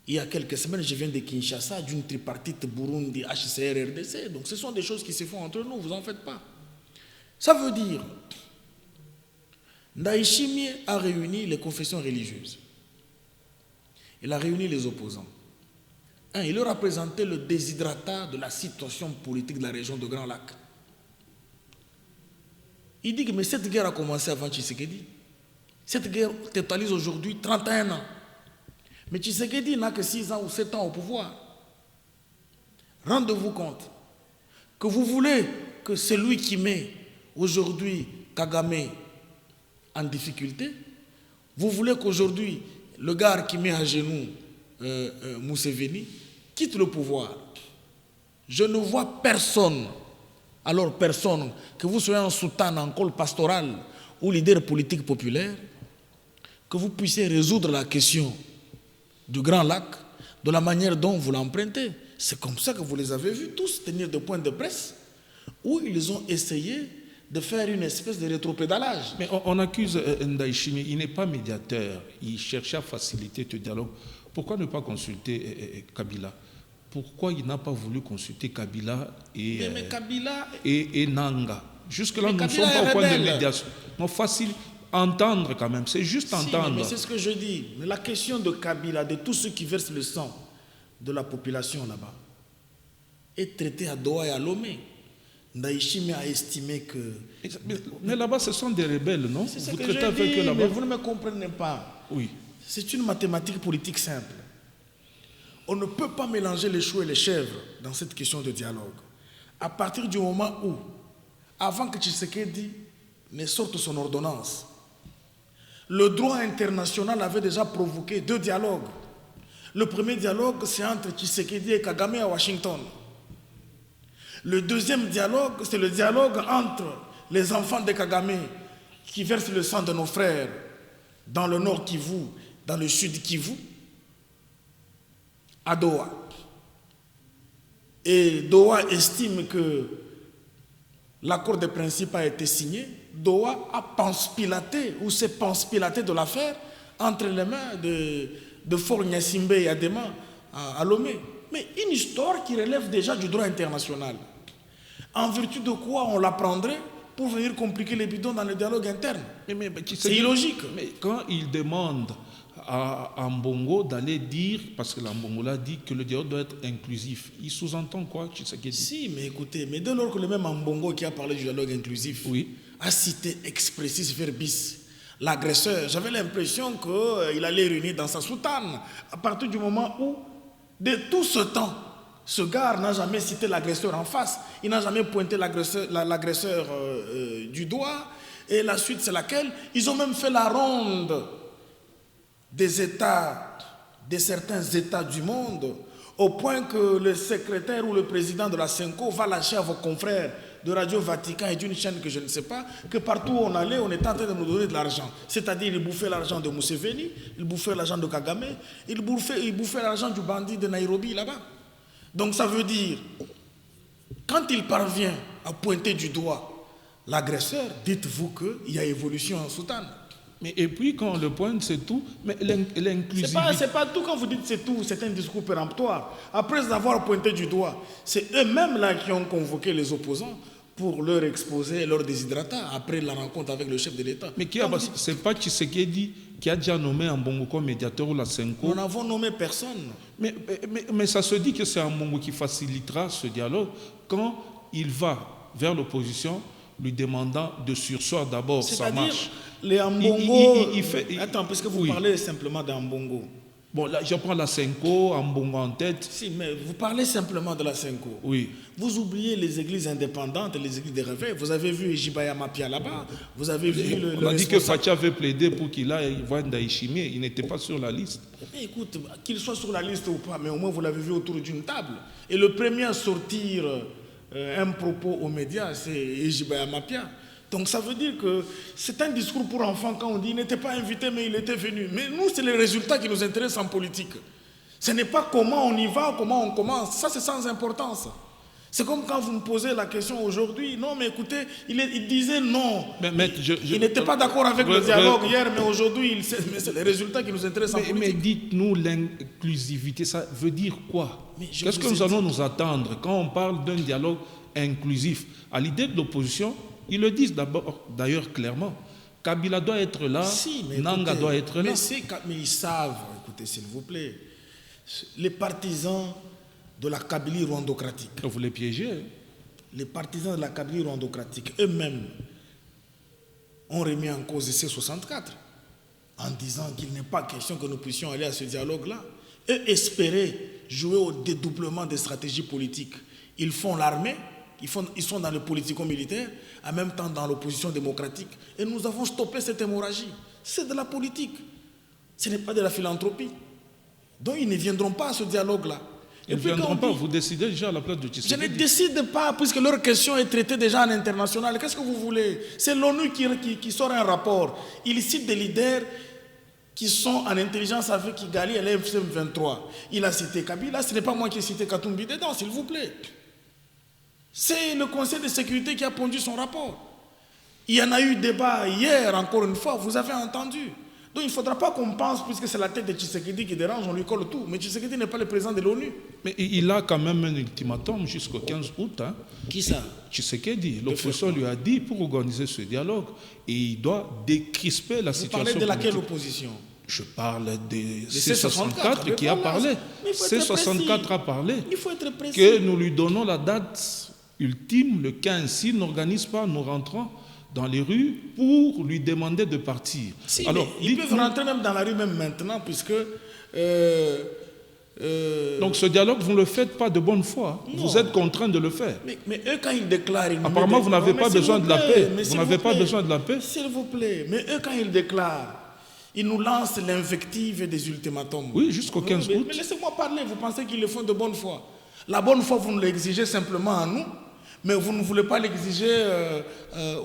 Il y a quelques semaines, je viens de Kinshasa, d'une tripartite Burundi, HCR, RDC. Donc ce sont des choses qui se font entre nous, vous en faites pas. Ça veut dire, Ndayishimiye a réuni les confessions religieuses. Il a réuni les opposants. Il leur a présenté le déshydratat de la situation politique de la région de Grand Lac. Il dit que mais cette guerre a commencé avant Tshisekedi. Cette guerre totalise aujourd'hui 31 ans. Mais Tshisekedi n'a que 6 ans ou 7 ans au pouvoir. Rendez-vous compte que vous voulez que celui qui met aujourd'hui Kagame en difficulté, vous voulez qu'aujourd'hui le gars qui met à genoux Museveni quitte le pouvoir. Je ne vois personne, alors personne, que vous soyez en soutane, en col pastoral ou leader politique populaire, que vous puissiez résoudre la question du Grand Lac de la manière dont vous l'empruntez. C'est comme ça que vous les avez vus tous tenir des points de presse où ils ont essayé de faire une espèce de rétropédalage. Mais on accuse Ndayishimiye, il n'est pas médiateur, il cherchait à faciliter ce dialogue. Pourquoi ne pas consulter Kabila? Pourquoi il n'a pas voulu consulter Kabila et Nanga? Jusque-là, nous ne sommes pas au point de médiation. Non, facile, entendre quand même, c'est juste entendre. Mais c'est ce que je dis. Mais la question de Kabila, de tous ceux qui versent le sang de la population là-bas, est traitée à Doha et à Lomé. Ndayishimiye a estimé que... Mais là-bas, ce sont des rebelles, non? Vous traitez avec eux là-bas. Mais vous ne me comprenez pas. Oui. C'est une mathématique politique simple. On ne peut pas mélanger les choux et les chèvres dans cette question de dialogue. À partir du moment où, avant que Tshisekedi ne sorte son ordonnance, le droit international avait déjà provoqué 2 dialogues. Le premier dialogue, c'est entre Tshisekedi et Kagame à Washington. Le deuxième dialogue, c'est le dialogue entre les enfants de Kagame qui versent le sang de nos frères dans le nord Kivu, dans le sud Kivu, à Doha. Et Doha estime que l'accord de principe a été signé. Doha a panspilaté, ou s'est panspilaté de l'affaire entre les mains de Faure Gnassingbé et Adema à Lomé. Mais une histoire qui relève déjà du droit international. En vertu de quoi on la prendrait pour venir compliquer les bidons dans le dialogue interne? C'est illogique. Mais quand il demande à Mbongo d'aller dire, parce que l'Ambongo l'a dit, que le dialogue doit être inclusif, il sous-entend quoi? Si, mais écoutez, mais dès lors que le même Mbongo qui a parlé du dialogue inclusif a cité expressis verbis l'agresseur, j'avais l'impression qu'il allait réunir dans sa soutane. À partir du moment où, de tout ce temps, ce gars n'a jamais cité l'agresseur en face, il n'a jamais pointé l'agresseur du doigt, et la suite c'est laquelle? Ils ont même fait la ronde des États, de certains États du monde, au point que le secrétaire ou le président de la CENCO va lâcher à vos confrères de Radio Vatican et d'une chaîne que je ne sais pas, que partout où on allait, on était en train de nous donner de l'argent. C'est-à-dire, il bouffait l'argent de Museveni, il bouffait l'argent de Kagame, il bouffait l'argent du bandit de Nairobi là-bas. Donc ça veut dire, quand il parvient à pointer du doigt l'agresseur, dites-vous qu'il y a évolution en soutane. Mais et puis quand on le pointe, c'est tout. Mais l'inclusivité... C'est pas tout quand vous dites c'est tout, c'est un discours péremptoire. Après avoir pointé du doigt, c'est eux-mêmes là qui ont convoqué les opposants pour leur exposer leur déshydratat après la rencontre avec le chef de l'État. Mais c'est pas Tshisekedi qui a déjà nommé Mbongo comme médiateur ou la CENCO? Nous n'avons nommé personne. Mais ça se dit que c'est Mbongo qui facilitera ce dialogue quand il va vers l'opposition lui demandant de surseoir d'abord sa marche. Les Mbongo... Attends, parce que vous parlez simplement d'Mbongo. Bon, là, je prends la CENCO, Mbongo en tête. Si, mais vous parlez simplement de la CENCO. Oui. Vous oubliez les églises indépendantes, les églises de réveil. Vous avez vu Jibaya Mapia là-bas. Vous avez vu on a dit que Fatia avait plaidé pour qu'il aille voir Ndayishimiye. Il n'était pas sur la liste. Mais écoute, qu'il soit sur la liste ou pas, mais au moins vous l'avez vu autour d'une table. Et le premier à sortir un propos aux médias, c'est Jibaya Mapia. Donc ça veut dire que c'est un discours pour enfants quand on dit il n'était pas invité mais il était venu. Mais nous, c'est les résultats qui nous intéressent en politique. Ce n'est pas comment on y va, comment on commence. Ça, c'est sans importance. C'est comme quand vous me posez la question aujourd'hui. Non, mais écoutez, il disait non. Il n'était pas d'accord avec le dialogue hier, mais aujourd'hui, c'est les résultats qui nous intéressent en politique. Mais dites-nous, l'inclusivité, ça veut dire quoi? Qu'est-ce que nous allons nous attendre quand on parle d'un dialogue inclusif? À l'idée de l'opposition, ils le disent d'ailleurs clairement. Kabila doit être là, Nanga doit être là. Mais ils savent, écoutez, s'il vous plaît, les partisans de la Kabylie rwandocratique. Vous les piégez. Les partisans de la Kabylie rwandocratique eux-mêmes ont remis en cause C64 en disant qu'il n'est pas question que nous puissions aller à ce dialogue-là. Eux espéraient jouer au dédoublement des stratégies politiques. Ils font l'armée, ils sont dans le politico-militaire, en même temps dans l'opposition démocratique. Et nous avons stoppé cette hémorragie. C'est de la politique. Ce n'est pas de la philanthropie. Donc ils ne viendront pas à ce dialogue-là. Ils ne viendront pas, vous décidez déjà à la place de Tshisekedi. Je ne décide pas, puisque leur question est traitée déjà en international. Qu'est-ce que vous voulez? C'est l'ONU qui sort un rapport. Il cite des leaders qui sont en intelligence avec Kigali et l'FCM 23. Il a cité Kabila, ce n'est pas moi qui ai cité Katumbi dedans, s'il vous plaît. C'est le Conseil de sécurité qui a pondu son rapport. Il y en a eu débat hier, encore une fois, vous avez entendu. Donc il ne faudra pas qu'on pense, puisque c'est la tête de Tshisekedi qui dérange, on lui colle tout. Mais Tshisekedi n'est pas le président de l'ONU. Mais il a quand même un ultimatum jusqu'au 15 août. Hein. Qui ça? Tshisekedi. L'opposition lui a dit pour organiser ce dialogue. Et il doit décrisper la situation. Vous parlez de laquelle opposition? Je parle de C64 qui a parlé. C64 a parlé. Il faut être précis. Que nous lui donnons la date ultime, le 15. S'il n'organise pas, nous rentrons dans les rues pour lui demander de partir. Si, alors, ils peuvent rentrer même dans la rue même maintenant, puisque... Donc ce dialogue, vous ne le faites pas de bonne foi. Non. Vous êtes contraint de le faire. Mais eux, quand ils déclarent... Apparemment, vous n'avez pas besoin de la paix. Vous n'avez pas besoin de la paix. S'il vous plaît. Mais eux, quand ils déclarent, ils nous lancent l'invective des ultimatums. Oui, jusqu'au 15 août. Mais laissez-moi parler. Vous pensez qu'ils le font de bonne foi? La bonne foi, vous nous l'exigez simplement à nous. Mais vous ne voulez pas l'exiger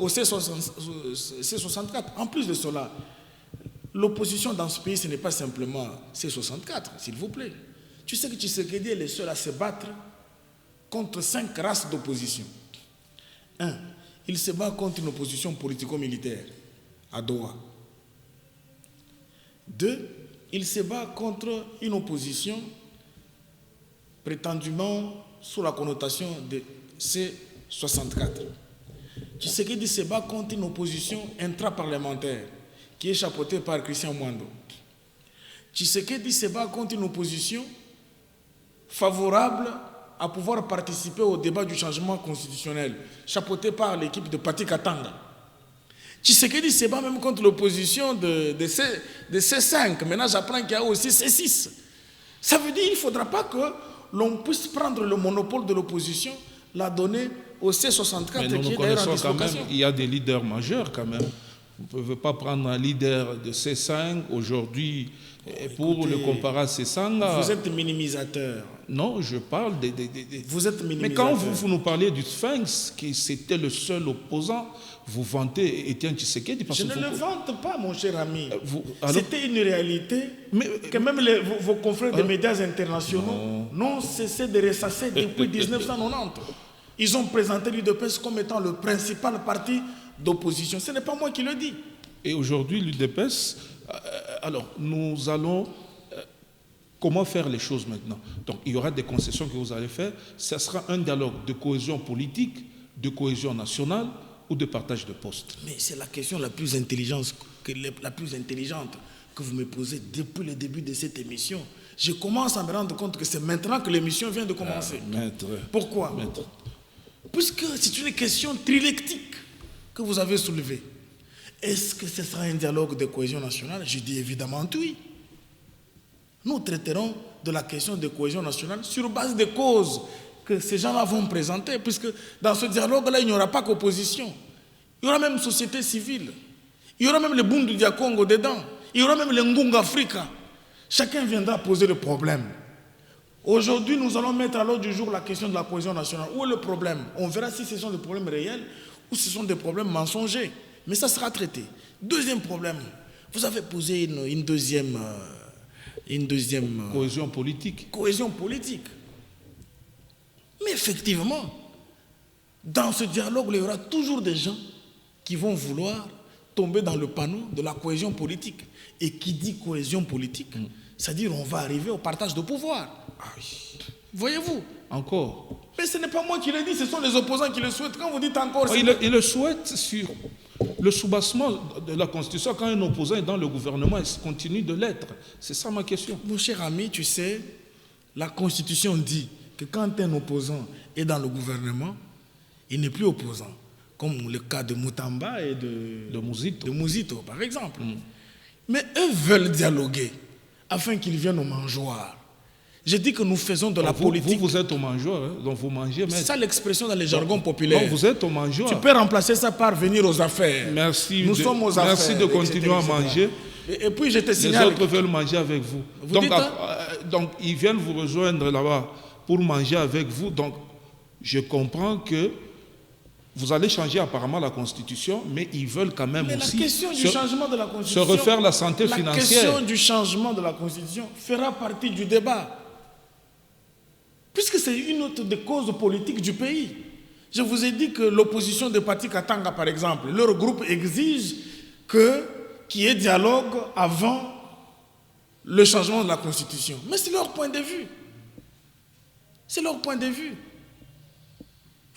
au C64. En plus de cela, l'opposition dans ce pays, ce n'est pas simplement C64, s'il vous plaît. Tu sais que Tshisekedi est le seul à se battre contre 5 races d'opposition. 1. Il se bat contre une opposition politico-militaire à Doha. 2. Il se bat contre une opposition prétendument sous la connotation de C64. Tshisekedi se bat contre une opposition intraparlementaire qui est chapeautée par Christian Mwando. Tshisekedi se bat contre une opposition favorable à pouvoir participer au débat du changement constitutionnel, chapeautée par l'équipe de Pati Katanga. Tshisekedi se bat même contre l'opposition de C5. Maintenant, j'apprends qu'il y a aussi C6. Ça veut dire qu'il ne faudra pas que l'on puisse prendre le monopole de l'opposition, la donner au C64 mais qui est d'ailleurs en dislocation. Il y a des leaders majeurs quand même. Vous ne pouvez pas prendre un leader de C5 aujourd'hui pour le comparer à C5. Vous êtes minimisateur. Non, je parle des... Vous êtes minimisateur. Mais quand vous nous parlez du Sphinx, qui c'était le seul opposant, vous vantez Étienne Tshisekedi. Je ne le vante pas, mon cher ami. C'était une réalité que même vos confrères des médias internationaux n'ont cessé de ressasser depuis 1990. Ils ont présenté l'UDPS comme étant le principal parti d'opposition. Ce n'est pas moi qui le dis. Et aujourd'hui, l'UDPS, alors nous allons... Comment faire les choses maintenant? Donc il y aura des concessions que vous allez faire. Ce sera un dialogue de cohésion politique, de cohésion nationale ou de partage de postes. Mais c'est la question la plus intelligente que vous me posez depuis le début de cette émission. Je commence à me rendre compte que c'est maintenant que l'émission vient de commencer. Maître. Pourquoi? Maître. Puisque c'est une question trilectique que vous avez soulevée. Est-ce que ce sera un dialogue de cohésion nationale? Je dis évidemment oui. Nous traiterons de la question de cohésion nationale sur base des causes que ces gens-là vont présenter, puisque dans ce dialogue-là, il n'y aura pas qu'opposition. Il y aura même société civile. Il y aura même le Bundu Dia Congo dedans. Il y aura même le Ngunga Africa. Chacun viendra poser le problème. Aujourd'hui, nous allons mettre à l'ordre du jour la question de la cohésion nationale. Où est le problème? On verra si ce sont des problèmes réels ou ce sont des problèmes mensongers. Mais ça sera traité. Deuxième problème, vous avez posé une deuxième cohésion politique. Cohésion politique. Mais effectivement, dans ce dialogue, il y aura toujours des gens qui vont vouloir tomber dans le panneau de la cohésion politique. Et qui dit cohésion politique, c'est-à-dire on va arriver au partage de pouvoir. Ah oui. Voyez-vous? Encore. Mais ce n'est pas moi qui le dis, ce sont les opposants qui le souhaitent. Quand vous dites encore... Il le souhaite sur le soubassement de la Constitution. Quand un opposant est dans le gouvernement, il continue de l'être. C'est ça ma question. Mon cher ami, tu sais, la Constitution dit que quand un opposant est dans le gouvernement, il n'est plus opposant. Comme le cas de Moutamba et de Mouzito, par exemple. Mais eux veulent dialoguer afin qu'ils viennent au mangeoir. Je dis que nous faisons de la politique. Vous êtes au mangeoir, hein, donc vous mangez. C'est ça l'expression dans les jargons populaires. Donc vous êtes au mangeoir. Tu peux remplacer ça par venir aux affaires. Merci. Nous sommes aux affaires. Merci de continuer à manger. Et puis je te signale. Les autres veulent manger avec vous. Donc ils viennent vous rejoindre là-bas pour manger avec vous. Donc je comprends que vous allez changer apparemment la Constitution, mais ils veulent quand même aussi... Mais la question du changement de la Constitution... Se refaire la santé financière. La question du changement de la Constitution fera partie du débat. Puisque c'est une autre des causes politiques du pays. Je vous ai dit que l'opposition de parti Katanga, par exemple, leur groupe exige qu'il y ait dialogue avant le changement de la Constitution. Mais c'est leur point de vue. C'est leur point de vue.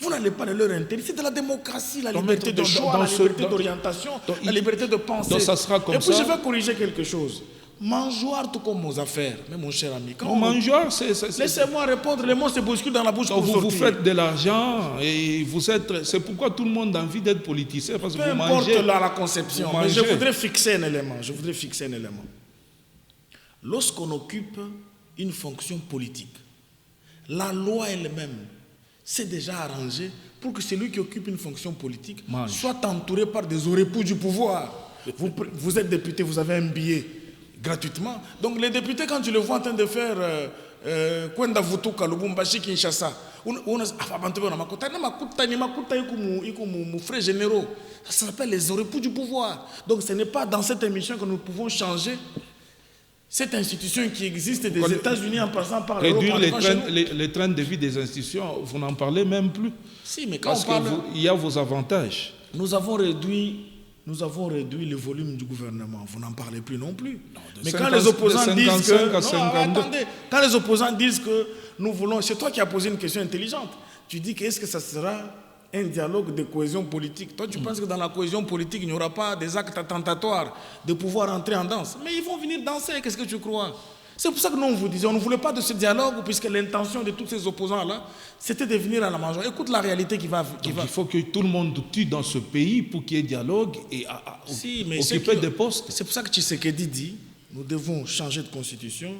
Vous n'allez pas de leur intérêt. C'est de la démocratie, la liberté de choix, la liberté d'orientation, la liberté de penser. Donc ça sera comme ça. Et puis je vais corriger quelque chose. Mangeoire tout comme aux affaires. Mais mon cher ami, mangeoire, laissez-moi répondre, les mots se bousculent dans la bouche pour sortir. Vous faites de l'argent et vous êtes... C'est pourquoi tout le monde a envie d'être politicien. Parce que peu vous importe mangez, la conception, mais je voudrais fixer un élément. Lorsqu'on occupe une fonction politique, la loi elle-même s'est déjà arrangée pour que celui qui occupe une fonction politique soit entouré par des oripeaux du pouvoir. Vous êtes député, vous avez un billet gratuitement. Donc les députés, quand tu le vois en train de faire Kwenda Vutuka, Lubumbashi, Kinshasa, frais généraux, ça s'appelle les oripeaux du pouvoir. Donc ce n'est pas dans cette émission que nous pouvons changer cette institution qui existe des États-Unis en passant par l'Europe. Réduire les trains de vie des institutions, vous n'en parlez même plus. Si, mais quand parce qu'il y a vos avantages. Nous avons réduit le volume du gouvernement. Vous n'en parlez plus non plus. Non, mais 50, quand les opposants disent que... attendez, quand les opposants disent que nous voulons... C'est toi qui as posé une question intelligente. Tu dis qu'est-ce que ça sera un dialogue de cohésion politique. Toi, tu penses que dans la cohésion politique, il n'y aura pas des actes attentatoires de pouvoir entrer en danse. Mais ils vont venir danser, qu'est-ce que tu crois? C'est pour ça que nous, on vous disait, on ne voulait pas de ce dialogue, puisque l'intention de tous ces opposants-là, c'était de venir à la mangeoire. Écoute la réalité qui va... Il faut que tout le monde tue dans ce pays pour qu'il y ait dialogue et occuper des postes. C'est pour ça que Tshisekedi dit, nous devons changer de constitution,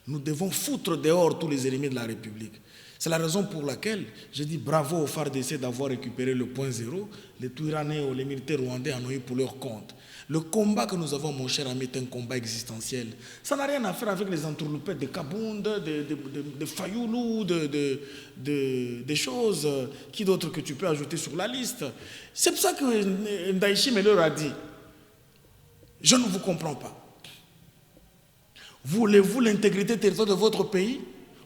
nous devons foutre dehors tous les ennemis de la République. C'est la raison pour laquelle je dis bravo aux FARDC d'avoir récupéré le point zéro. Les Twiranéens ou les militaires rwandais en ont eu pour leur compte. Le combat que nous avons, mon cher ami, est un combat existentiel. Ça n'a rien à faire avec les entourloupettes de Kabound, de Fayoulou, des choses. Qui d'autre que tu peux ajouter sur la liste? C'est pour ça que Ndaïchi leur a dit, je ne vous comprends pas. Voulez-vous l'intégrité territoriale de votre pays?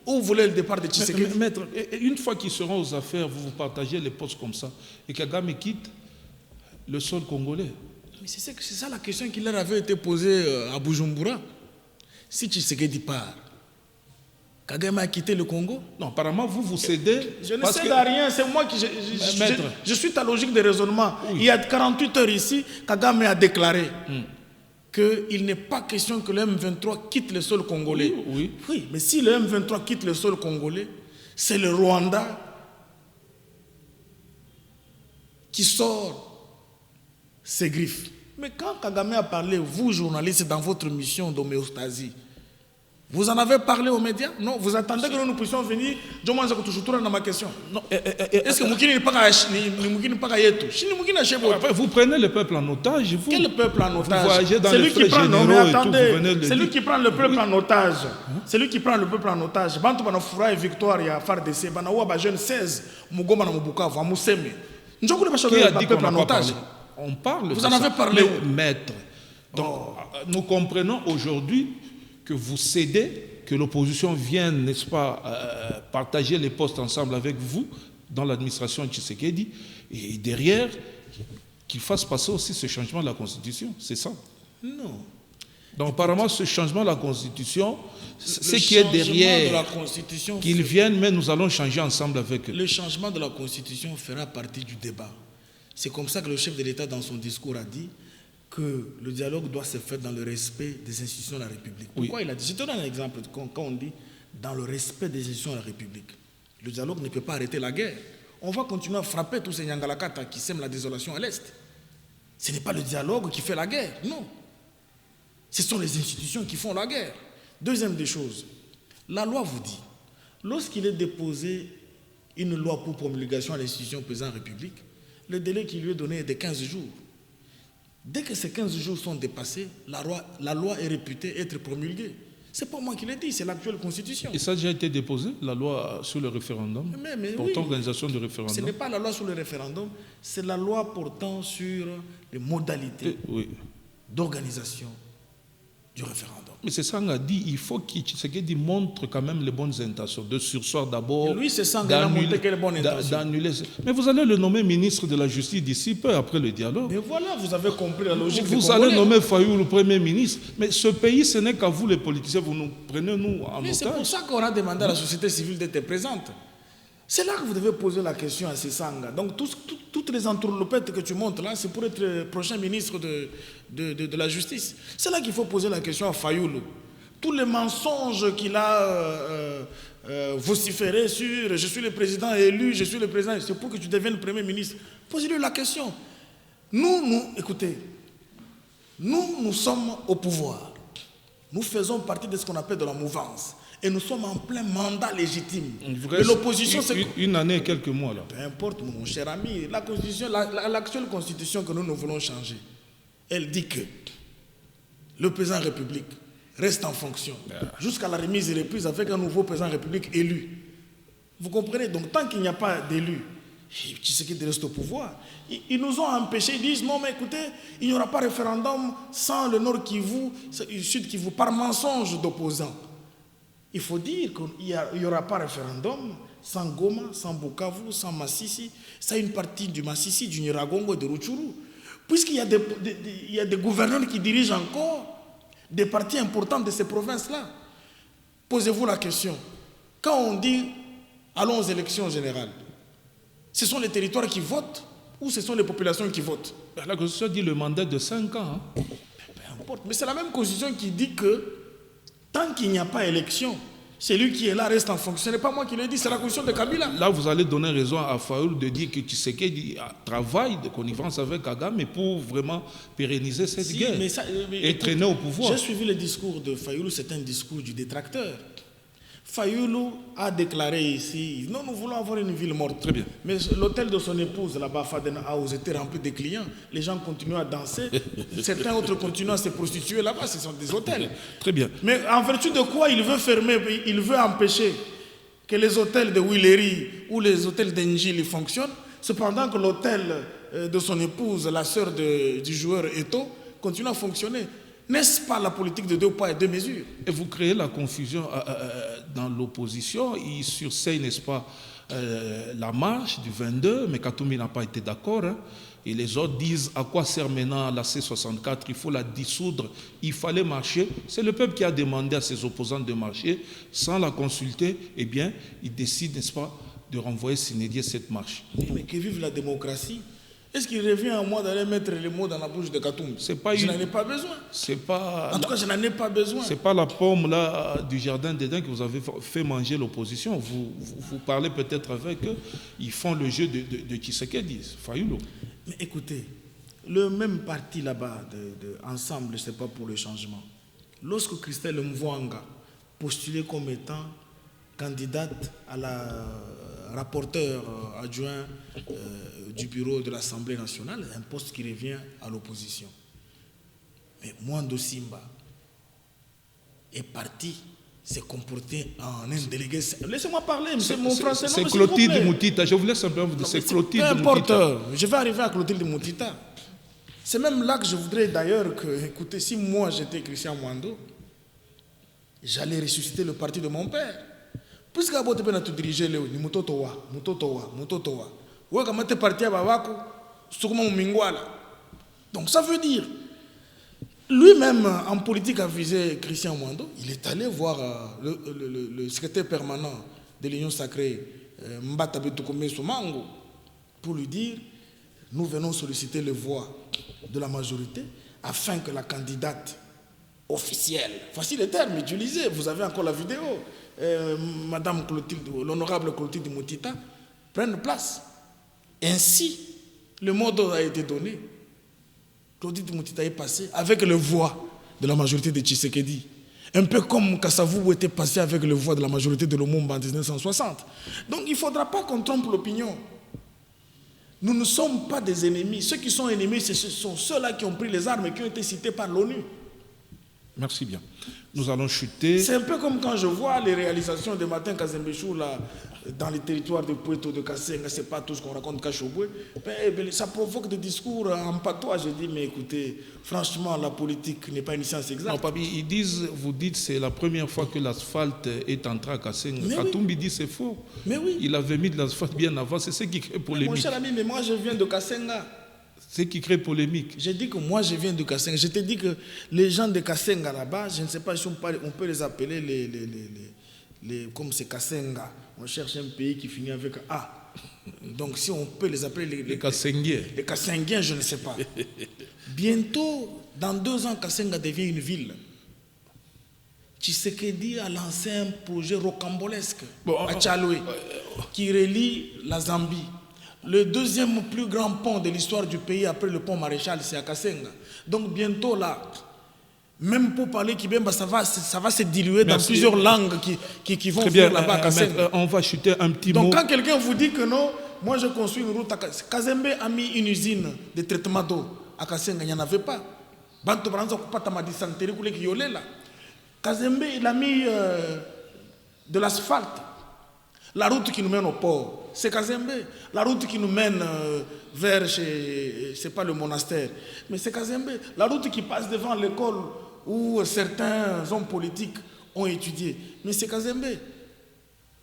Ou vous voulez le départ de Tshisekedi? Maître, une fois qu'ils seront aux affaires, vous partagez les postes comme ça, et Kagame quitte le sol congolais. Mais c'est ça la question qui leur avait été posée à Bujumbura. Si Tshisekedi part, Kagame a quitté le Congo? Non, apparemment, vous cédez. Je ne cède à rien, c'est moi qui... Je suis ta logique de raisonnement. Oui. Il y a 48 heures ici, Kagame a déclaré qu'il n'est pas question que le M23 quitte le sol congolais. Oui, mais si le M23 quitte le sol congolais, c'est le Rwanda qui sort ses griffes. Mais quand Kagame a parlé, vous, journalistes, dans votre mission d'homéostasie, vous en avez parlé aux médias? Non, vous attendez que nous puissions venir. Je mange toujours dans ma question. Est-ce que Moukini n'est pas Yetu? Vous prenez le peuple en otage. Quel peuple en otage? Vous voyagez dans les frais généraux et tout, vous venez de c'est lui qui prend le peuple en otage. C'est lui qui prend le peuple en otage. Bantu bana fura et victoire ya FARDC. Bana wa ba jeune 16. Mugoma na Mubukavu, à Mousseme. Qui a dit qu'on n'a pas parlé? On parle. Vous en avez parlé. Maître. Donc, nous comprenons aujourd'hui que vous cédez, que l'opposition vienne, n'est-ce pas, partager les postes ensemble avec vous dans l'administration Tshisekedi, et derrière, qu'il fasse passer aussi ce changement de la Constitution. C'est ça. Non. Donc apparemment, ce changement de la Constitution, c'est qui est derrière, qu'ils viennent, mais nous allons changer ensemble avec eux. Le changement de la Constitution fera partie du débat. C'est comme ça que le chef de l'État, dans son discours, a dit que le dialogue doit se faire dans le respect des institutions de la République. Pourquoi il a dit? Je te donne un exemple. Quand on dit dans le respect des institutions de la République, le dialogue ne peut pas arrêter la guerre. On va continuer à frapper tous ces Nyangalakata qui sèment la désolation à l'Est. Ce n'est pas le dialogue qui fait la guerre, non. Ce sont les institutions qui font la guerre. Deuxième des choses, la loi vous dit, lorsqu'il est déposé une loi pour promulgation à l'institution président de la République, le délai qui lui est donné est de 15 jours. Dès que ces 15 jours sont dépassés, la loi est réputée être promulguée. Ce n'est pas moi qui l'ai dit, c'est l'actuelle Constitution. Et ça a déjà été déposé, la loi sur le référendum, portant organisation de référendum. Ce n'est pas la loi sur le référendum, c'est la loi portant sur les modalités d'organisation du référendum. Mais c'est ça qu'on a dit, il faut qu'il montre quand même les bonnes intentions, de sursoir d'abord, lui, c'est ça qu'il a montré quelles bonnes intentions. Mais vous allez le nommer ministre de la Justice d'ici peu après le dialogue. Mais voilà, vous avez compris la logique. Vous allez nommer Fayou le Premier ministre. Mais ce pays, ce n'est qu'à vous les politiciens, vous nous prenez nous en otage. C'est pour ça qu'on a demandé à la société civile d'être présente. C'est là que vous devez poser la question à Sessanga. Donc toutes les entourloupettes que tu montres là, c'est pour être le prochain ministre de la Justice. C'est là qu'il faut poser la question à Fayoulou. Tous les mensonges qu'il a vociférés sur « je suis le président élu, je suis le président », c'est pour que tu deviennes Premier ministre. Posez-lui la question. Écoutez, nous sommes au pouvoir. Nous faisons partie de ce qu'on appelle de la mouvance. Et nous sommes en plein mandat légitime. Mais l'opposition, c'est... Une année et quelques mois, là. Peu importe, mon cher ami. L'actuelle constitution que nous voulons changer, elle dit que le président de la République reste en fonction jusqu'à la remise et reprise avec un nouveau président de la République élu. Vous comprenez? Donc, tant qu'il n'y a pas d'élu, Tshisekedi reste au pouvoir. Ils nous ont empêchés, ils disent non, mais écoutez, il n'y aura pas de référendum sans le Nord Kivu, le Sud Kivu, par mensonge d'opposants. Il faut dire qu'il n'y aura pas de référendum sans Goma, sans Bukavu, sans Massissi. C'est une partie du Massissi, du Nyiragongo et de Rutshuru. Puisqu'il y a des gouverneurs qui dirigent encore des parties importantes de ces provinces-là. Posez-vous la question. Quand on dit allons aux élections générales, ce sont les territoires qui votent ou ce sont les populations qui votent? La Constitution dit le mandat de 5 ans. Peu importe. Mais c'est la même Constitution qui dit que tant qu'il n'y a pas élection, celui qui est là reste en fonction. Ce n'est pas moi qui le dis, c'est la Constitution de Kabila. Là, vous allez donner raison à Fayoulou de dire que Tshisekedi travaille de connivence avec Kagame pour vraiment pérenniser cette guerre et traîner au pouvoir. J'ai suivi le discours de Fayoulou, c'est un discours du détracteur. Fayoulou a déclaré ici, non, nous voulons avoir une ville morte. Très bien. Mais l'hôtel de son épouse, là-bas, Faden House, était rempli de clients. Les gens continuent à danser. Certains autres continuent à se prostituer là-bas. Ce sont des hôtels. Très bien. Mais en vertu de quoi il veut fermer, il veut empêcher que les hôtels de Willery ou les hôtels d'Engil fonctionnent, cependant que l'hôtel de son épouse, la sœur du joueur Eto, continue à fonctionner. N'est-ce pas la politique de 2 poids et 2 mesures? Et vous créez la confusion dans l'opposition. Il surseille, n'est-ce pas, la marche du 22, mais Katoumi n'a pas été d'accord. Hein. Et les autres disent à quoi sert maintenant la C64? Il faut la dissoudre. Il fallait marcher. C'est le peuple qui a demandé à ses opposants de marcher. Sans la consulter, eh bien, il décide, n'est-ce pas, de renvoyer Sénédier cette marche. Mais que vive la démocratie! Est-ce qu'il revient à moi d'aller mettre les mots dans la bouche de Katoum? Je n'en ai pas besoin. En tout cas, je n'en ai pas besoin. Ce n'est pas la pomme là, du jardin d'Éden que vous avez fait manger l'opposition. Vous parlez peut-être avec eux. Ils font le jeu de Tshisekedi, Fayoulou. Mais écoutez, le même parti là-bas, Ensemble, ce n'est pas pour le changement. Lorsque Christelle Mvouanga postulait comme étant candidate à la rapporteur adjoint du bureau de l'Assemblée nationale, un poste qui revient à l'opposition. Mais Mwando Simba est parti s'est comporté en un délégué. Laissez-moi parler, c'est mon français. C'est Clotilde Moutita, je voulais simplement vous dire, c'est Clotilde Moutita. Peu importe, je vais arriver à Clotilde Moutita. C'est même là que je voudrais d'ailleurs que, écoutez, si moi j'étais Christian Mwando, j'allais ressusciter le parti de mon père. Puisque tu peux te diriger, ni mutotowa. Ouais, quand tu es parti à Babako, donc ça veut dire, lui-même en politique a visé Christian Mwando, il est allé voir le secrétaire permanent de l'Union sacrée, Mbata Betoukoumé Soumango, pour lui dire, nous venons solliciter les voix de la majorité afin que la candidate officielle, voici les termes utilisés, vous avez encore la vidéo, Madame Clotilde, l'honorable Clotilde Moutita, prenne place. Ainsi, le mot d'ordre a été donné. Clotilde Moutita est passé avec le voix de la majorité de Tshisekedi. Un peu comme Kassavou était passé avec le voix de la majorité de Lumumba en 1960. Donc il ne faudra pas qu'on trompe l'opinion. Nous ne sommes pas des ennemis. Ceux qui sont ennemis, ce sont ceux-là qui ont pris les armes et qui ont été cités par l'ONU. Merci bien. Nous allons chuter. C'est un peu comme quand je vois les réalisations de Martin Kazembechou là, dans les territoires de Puerto de Kassenga, c'est pas tout ce qu'on raconte Kachobwe. Ça provoque des discours en patois. Je dis, mais écoutez, franchement, la politique n'est pas une science exacte. Non, papi, vous dites c'est la première fois que l'asphalte est entré à Kassenga. Katumbi dit c'est faux. Mais oui. Il avait mis de l'asphalte bien avant, c'est ce qui crée polémique. Mon cher ami, mais moi je viens de Kassenga. C'est qui crée polémique. J'ai dit que moi je viens de Kassenga. Je t'ai dit que les gens de Kassenga là-bas, je ne sais pas si on peut les appeler comme c'est Kassenga. On cherche un pays qui finit avec A. Donc si on peut les appeler les Kassengiens. Les Kassengiens, je ne sais pas. Bientôt, dans 2 ans, Kassenga devient une ville. Tshisekedi a lancé un projet rocambolesque à Tchaloué qui relie la Zambie. Le 2e plus grand pont de l'histoire du pays après le pont Maréchal, c'est à Kassenga. Donc bientôt là, même pour parler Kibemba, ça va se diluer dans plusieurs langues qui vont venir là-bas à Kassenga. On va chuter un petit mot. Donc quand quelqu'un vous dit que non, moi je construis une route à Kassenga. Kazembe a mis une usine de traitement d'eau à Kassenga, il n'y en avait pas. Kazembe, il a mis de l'asphalte. La route qui nous mène au port, c'est Kazembe. La route qui nous mène vers c'est pas le monastère, mais c'est Kazembe. La route qui passe devant l'école où certains hommes politiques ont étudié, mais c'est Kazembe.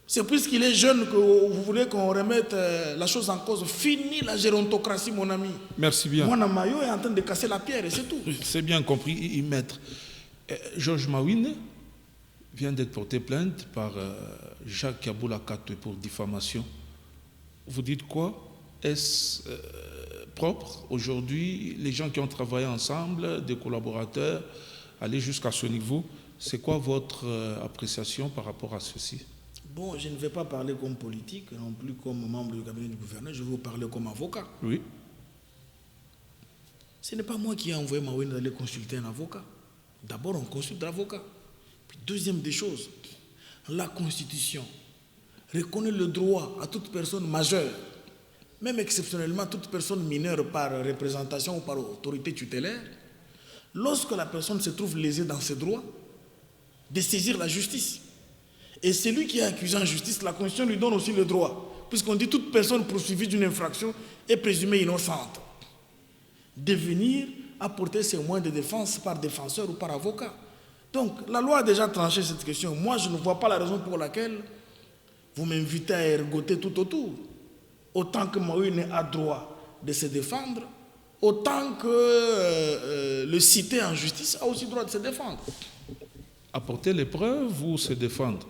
C'est puisqu'il est jeune que vous voulez qu'on remette la chose en cause. Fini la gérontocratie, mon ami. Merci bien. Moi, Namayo est en train de casser la pierre et c'est tout. C'est bien compris, maître. Georges Mawine vient d'être porté plainte par Jacques Kaboula Katwe pour diffamation. Vous dites quoi? Est-ce propre aujourd'hui? Les gens qui ont travaillé ensemble, des collaborateurs, aller jusqu'à ce niveau, c'est quoi votre appréciation par rapport à ceci? Bon, je ne vais pas parler comme politique, non plus comme membre du cabinet du gouverneur, je vais vous parler comme avocat. Oui. Ce n'est pas moi qui ai envoyé Mawine d'aller consulter un avocat. D'abord, on consulte l'avocat. Puis, deuxième des choses, la Constitution reconnaît le droit à toute personne majeure, même exceptionnellement toute personne mineure par représentation ou par autorité tutélaire, lorsque la personne se trouve lésée dans ses droits, de saisir la justice. Et celui qui est accusé en justice, la Constitution lui donne aussi le droit, puisqu'on dit toute personne poursuivie d'une infraction est présumée innocente, de venir apporter ses moyens de défense par défenseur ou par avocat. Donc, la loi a déjà tranché cette question. Moi, je ne vois pas la raison pour laquelle vous m'invitez à ergoter tout autour. Autant que Mawine a droit de se défendre, autant que le cité en justice a aussi droit de se défendre. Apporter les preuves ou se défendre?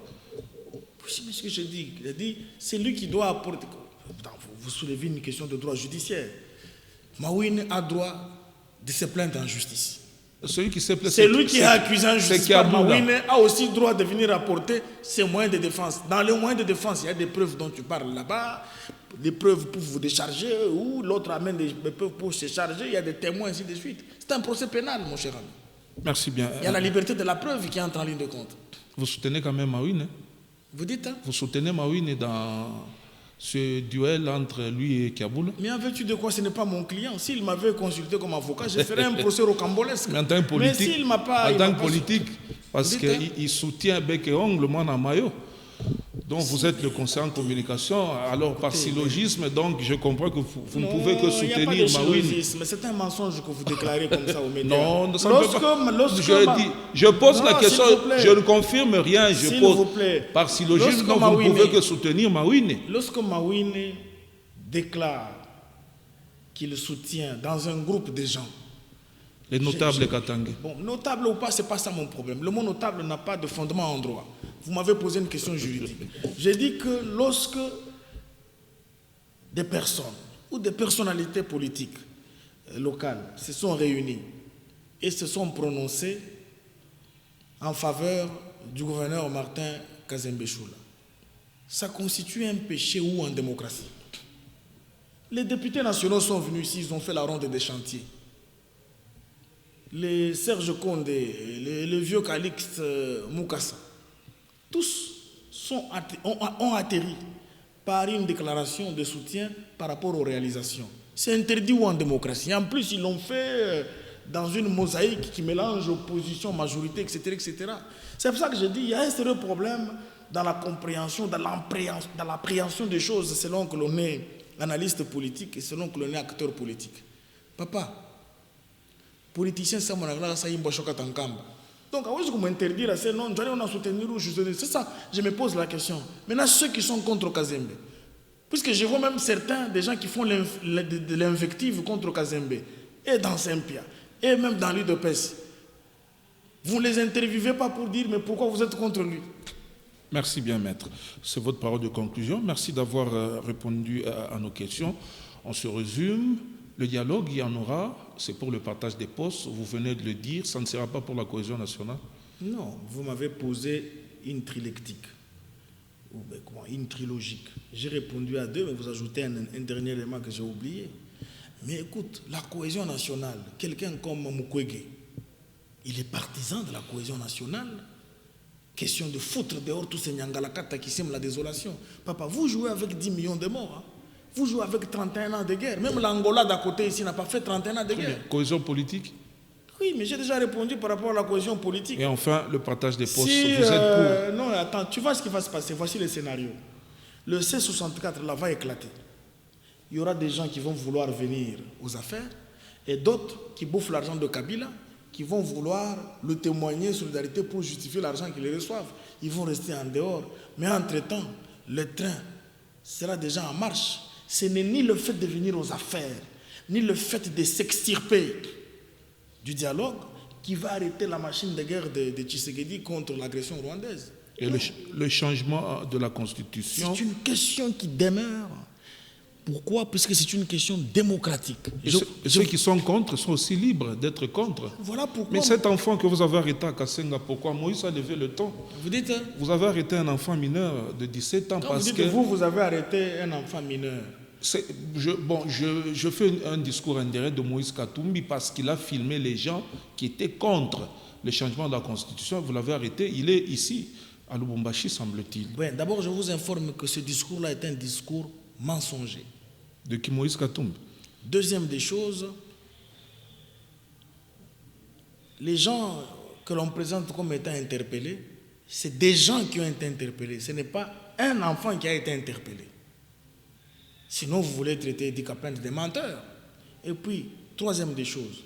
C'est ce que je dis. Il a dit, c'est lui qui doit apporter. Vous soulevez une question de droit judiciaire. Mawine a droit de se plaindre en justice. Celui qui s'est plaint, c'est lui qui est accusé en justice par Mawine a aussi droit de venir apporter ses moyens de défense. Dans les moyens de défense, il y a des preuves dont tu parles là-bas, des preuves pour vous décharger, ou l'autre amène des preuves pour se charger, il y a des témoins, ainsi de suite. C'est un procès pénal, mon cher ami. Merci bien. Il y a la liberté de la preuve qui entre en ligne de compte. Vous soutenez quand même Mawine? Vous dites hein? Vous soutenez Mawine dans ce duel entre lui et Kaboula? Mais en vertu de quoi? Ce n'est pas mon client. S'il m'avait consulté comme avocat, je ferais un procès rocambolesque. Mais en tant que politique, s'il m'a pas, parce qu'il soutient bec et ongle, moi, dans Mayo. Donc vous êtes le conseiller en communication, alors par syllogisme, donc je comprends que vous ne pouvez que soutenir Mawine. Il n'y a pas de syllogisme, c'est un mensonge que vous déclarez comme ça aux médias. Non, ça ne peut pas. Je pose la question, je ne confirme rien, je pose. Par syllogisme, donc vous ne pouvez que soutenir Mawine. Lorsque Mawine déclare qu'il soutient dans un groupe de gens, les notables Katangé. Bon, notable ou pas, ce n'est pas ça mon problème. Le mot notable n'a pas de fondement en droit. Vous m'avez posé une question juridique. J'ai dit que lorsque des personnes ou des personnalités politiques locales se sont réunies et se sont prononcées en faveur du gouverneur Martin Kazembe Choula, ça constitue un péché ou en démocratie. Les députés nationaux sont venus ici, ils ont fait la ronde des chantiers. Les Serge Condé, le vieux Calixte Moukassa, tous ont atterri par une déclaration de soutien par rapport aux réalisations. C'est interdit ou en démocratie. En plus, ils l'ont fait dans une mosaïque qui mélange opposition, majorité, etc. etc. C'est pour ça que je dis qu'il y a un sérieux problème dans la compréhension, dans l'appréhension des choses selon que l'on est analyste politique et selon que l'on est acteur politique. Papa, politicien, ça donc, à vous m'interdire, c'est non, on a soutenu ou je c'est ça, je me pose la question. Maintenant, ceux qui sont contre Kazembe, puisque je vois même certains des gens qui font de l'invective contre Kazembe, et dans Saint-Pierre, et même dans l'UDPS, vous ne les interviewez pas pour dire, mais pourquoi vous êtes contre lui? Merci bien, maître. C'est votre parole de conclusion. Merci d'avoir répondu à nos questions. On se résume. Le dialogue, il y en aura, c'est pour le partage des postes. Vous venez de le dire, ça ne sera pas pour la cohésion nationale? Non, vous m'avez posé une trilectique, ou une trilogique. J'ai répondu à deux, mais vous ajoutez un dernier élément que j'ai oublié. Mais écoute, la cohésion nationale, quelqu'un comme Mukwege, il est partisan de la cohésion nationale. Question de foutre dehors tous ces Nyangalakata qui sèment la désolation. Papa, vous jouez avec 10 millions de morts. Hein? Vous jouez avec 31 ans de guerre. Même l'Angola d'à côté ici n'a pas fait 31 ans de guerre. Cohésion politique? Oui, mais j'ai déjà répondu par rapport à la cohésion politique. Et enfin, le partage des postes, vous êtes pour? Non, attends, tu vois ce qui va se passer. Voici le scénario. Le C64 là va éclater. Il y aura des gens qui vont vouloir venir aux affaires et d'autres qui bouffent l'argent de Kabila, qui vont vouloir le témoigner solidarité pour justifier l'argent qu'ils reçoivent. Ils vont rester en dehors. Mais entre-temps, le train sera déjà en marche. Ce n'est ni le fait de venir aux affaires, ni le fait de s'extirper du dialogue qui va arrêter la machine de guerre de Tshisekedi contre l'agression rwandaise. Et le changement de la Constitution? C'est une question qui demeure. Pourquoi? Parce que c'est une question démocratique. Ceux qui sont contre sont aussi libres d'être contre. Voilà pourquoi. Mais cet enfant que vous avez arrêté à Kassenga, pourquoi? Moïse a levé le ton. Vous dites? Vous avez arrêté un enfant mineur de 17 ans parce que... Vous avez arrêté un enfant mineur. Je fais un discours indirect de Moïse Katumbi parce qu'il a filmé les gens qui étaient contre le changement de la Constitution. Vous l'avez arrêté, il est ici, à Lubumbashi, semble-t-il. Ouais, d'abord, je vous informe que ce discours-là est un discours mensonger. De qui? Moïse Katumbi? Deuxième des choses, les gens que l'on présente comme étant interpellés, c'est des gens qui ont été interpellés. Ce n'est pas un enfant qui a été interpellé. Sinon, vous voulez traiter Dicapente des menteurs. Et puis, troisième des choses,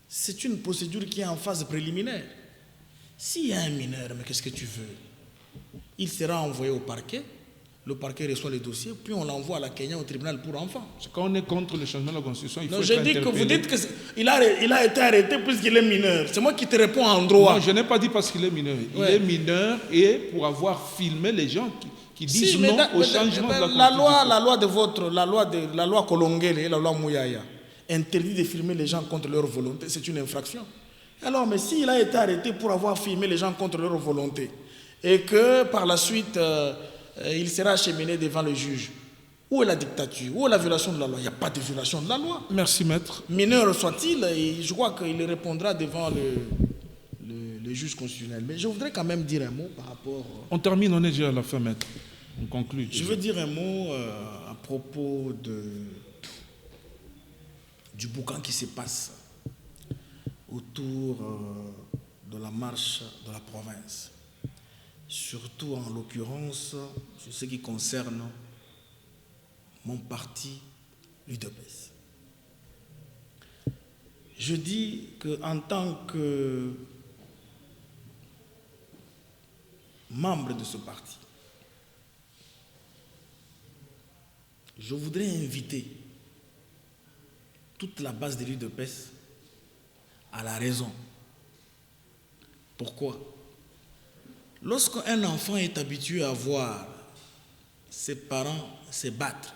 c'est une procédure qui est en phase préliminaire. S'il y a un mineur, mais qu'est-ce que tu veux? Il sera envoyé au parquet, le parquet reçoit le dossier, puis on l'envoie à la Kenya au tribunal pour enfants. Quand on est contre le changement de la Constitution, il faut non, être je dis que vous dites qu'il a été arrêté puisqu'il est mineur. C'est moi qui te réponds en droit. Non, je n'ai pas dit parce qu'il est mineur. Il est mineur et pour avoir filmé les gens qui disent non au changement de la Constitution. La loi Kolongele et la loi Mouyaya interdit de filmer les gens contre leur volonté. C'est une infraction. Alors, mais s'il a été arrêté pour avoir filmé les gens contre leur volonté et que par la suite il sera acheminé devant le juge, où est la dictature? Où est la violation de la loi? Il n'y a pas de violation de la loi. Merci, maître. Mineur soit-il, je crois qu'il répondra devant le juge constitutionnel. Mais je voudrais quand même dire un mot par rapport... On termine, on est déjà à la fin, maître. On conclut. Je veux dire un mot à propos du boucan qui se passe autour de la marche de la province. surtout en l'occurrence sur ce qui concerne mon parti, l'UDPS. Je dis qu'en tant que membre de ce parti, je voudrais inviter toute la base de l'UDPS à la raison. Pourquoi? Lorsqu'un enfant est habitué à voir ses parents se battre,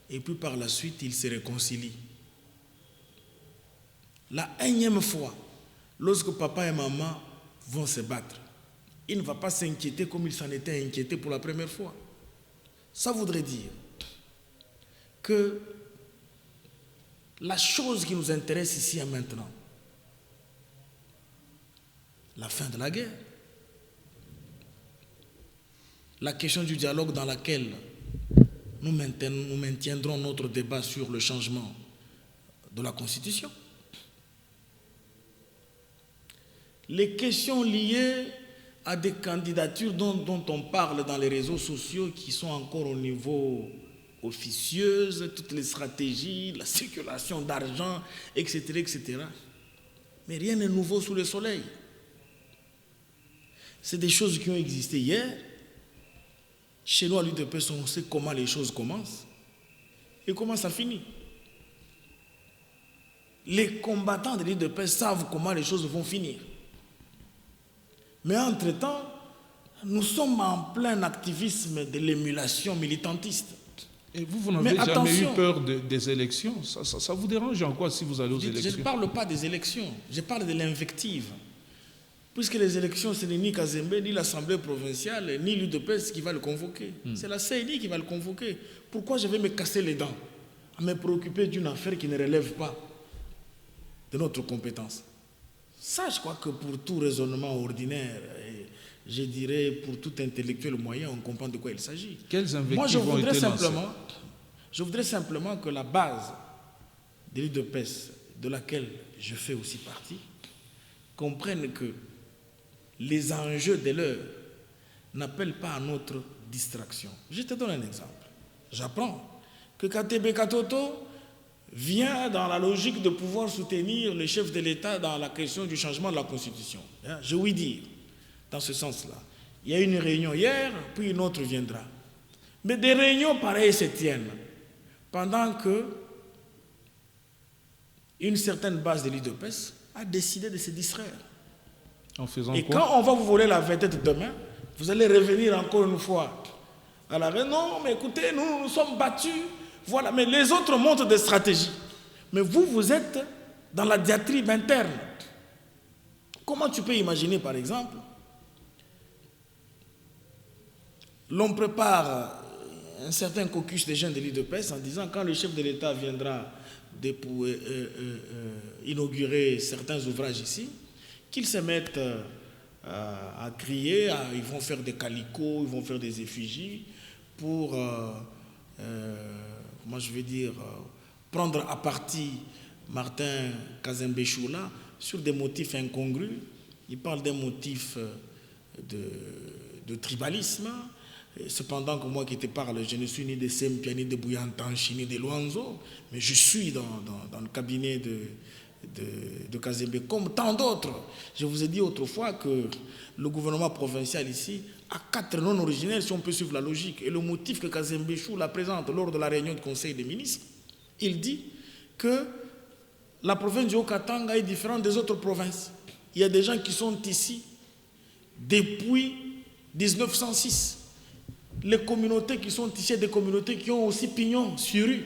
et puis par la suite, ils se réconcilient. La énième fois, lorsque papa et maman vont se battre, il ne va pas s'inquiéter comme il s'en était inquiété pour la première fois. Ça voudrait dire que la chose qui nous intéresse ici et maintenant, la fin de la guerre, la question du dialogue dans laquelle nous maintiendrons notre débat sur le changement de la Constitution. Les questions liées à des candidatures dont on parle dans les réseaux sociaux qui sont encore au niveau officieuse, toutes les stratégies, la circulation d'argent, etc., etc. Mais rien n'est nouveau sous le soleil. C'est des choses qui ont existé hier. Chez nous, à l'UDPS, on sait comment les choses commencent et comment ça finit. Les combattants de l'UDPS savent comment les choses vont finir. Mais entre-temps, nous sommes en plein activisme de l'émulation militantiste. Et vous n'avez jamais eu peur des élections? Ça vous dérange en quoi si vous allez aux élections? Je ne parle pas des élections, je parle de l'invective. Puisque les élections, ce n'est ni Kazembe, ni l'Assemblée provinciale, ni l'UDPS qui va le convoquer. C'est la CENI qui va le convoquer. Pourquoi je vais me casser les dents à me préoccuper d'une affaire qui ne relève pas de notre compétence? Ça, je crois que pour tout raisonnement ordinaire, et je dirais pour tout intellectuel moyen, on comprend de quoi il s'agit. Quelles invectives Moi, je voudrais simplement que la base de l'UDPS, de laquelle je fais aussi partie, comprenne que les enjeux de l'heure n'appellent pas à notre distraction. Je te donne un exemple. J'apprends que KTB Katoto vient dans la logique de pouvoir soutenir le chef de l'État dans la question du changement de la Constitution. Je ouïs dire, dans ce sens-là. Il y a eu une réunion hier, puis une autre viendra. Mais des réunions pareilles se tiennent pendant que une certaine base de l'UDPS a décidé de se distraire. Et quand on va vous voler la vedette demain, vous allez revenir encore une fois à la reine. Non, mais écoutez, nous nous sommes battus. Voilà, mais les autres montrent des stratégies. Mais vous êtes dans la diatribe interne. Comment tu peux imaginer, par exemple, l'on prépare un certain caucus des jeunes de l'UDPS en disant quand le chef de l'État viendra pour inaugurer certains ouvrages ici, qu'ils se mettent à crier, ils vont faire des calicots, ils vont faire des effigies pour, moi je veux dire, prendre à partie Martin Kazembe Choula sur des motifs incongrus. Il parle d'un motif de tribalisme. Et cependant que moi qui te parle, je ne suis ni de Sempia, ni de Bouyantanchi, ni de Luanzo, mais je suis dans le cabinet de Kazembe, comme tant d'autres. Je vous ai dit autrefois que le gouvernement provincial ici a 4 non-originels, si on peut suivre la logique. Et le motif que Kazembe Choula présente lors de la réunion du Conseil des ministres, il dit que la province du Haut-Katanga est différente des autres provinces. Il y a des gens qui sont ici depuis 1906. Les communautés qui sont ici, des communautés qui ont aussi pignon sur rue.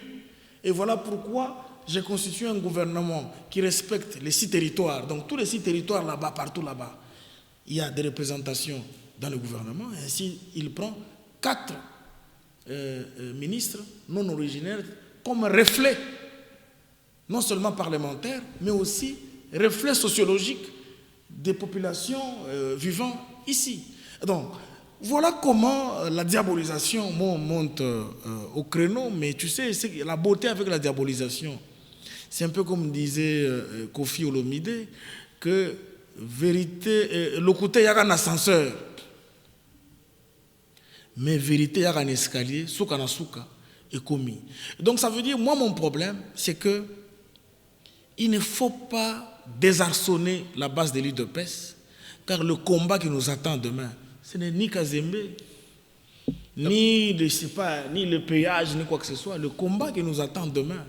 Et voilà pourquoi j'ai constitué un gouvernement qui respecte les 6 territoires. Donc tous les 6 territoires là-bas, partout là-bas, il y a des représentations dans le gouvernement. Et ainsi, il prend 4 ministres non originaires comme reflet, non seulement parlementaire, mais aussi reflet sociologique des populations vivant ici. Donc, voilà comment la diabolisation monte au créneau, mais tu sais, la beauté avec la diabolisation, c'est un peu comme disait Kofi Olomide, que vérité, le côté, il y a un ascenseur. Mais vérité, il y a un escalier, souka na souka, est commis. Donc ça veut dire, moi, mon problème, c'est que il ne faut pas désarçonner la base de l'UDPS, car le combat qui nous attend demain, ce n'est ni Kazembe, ni le péage, ni quoi que ce soit. Le combat qui nous attend demain,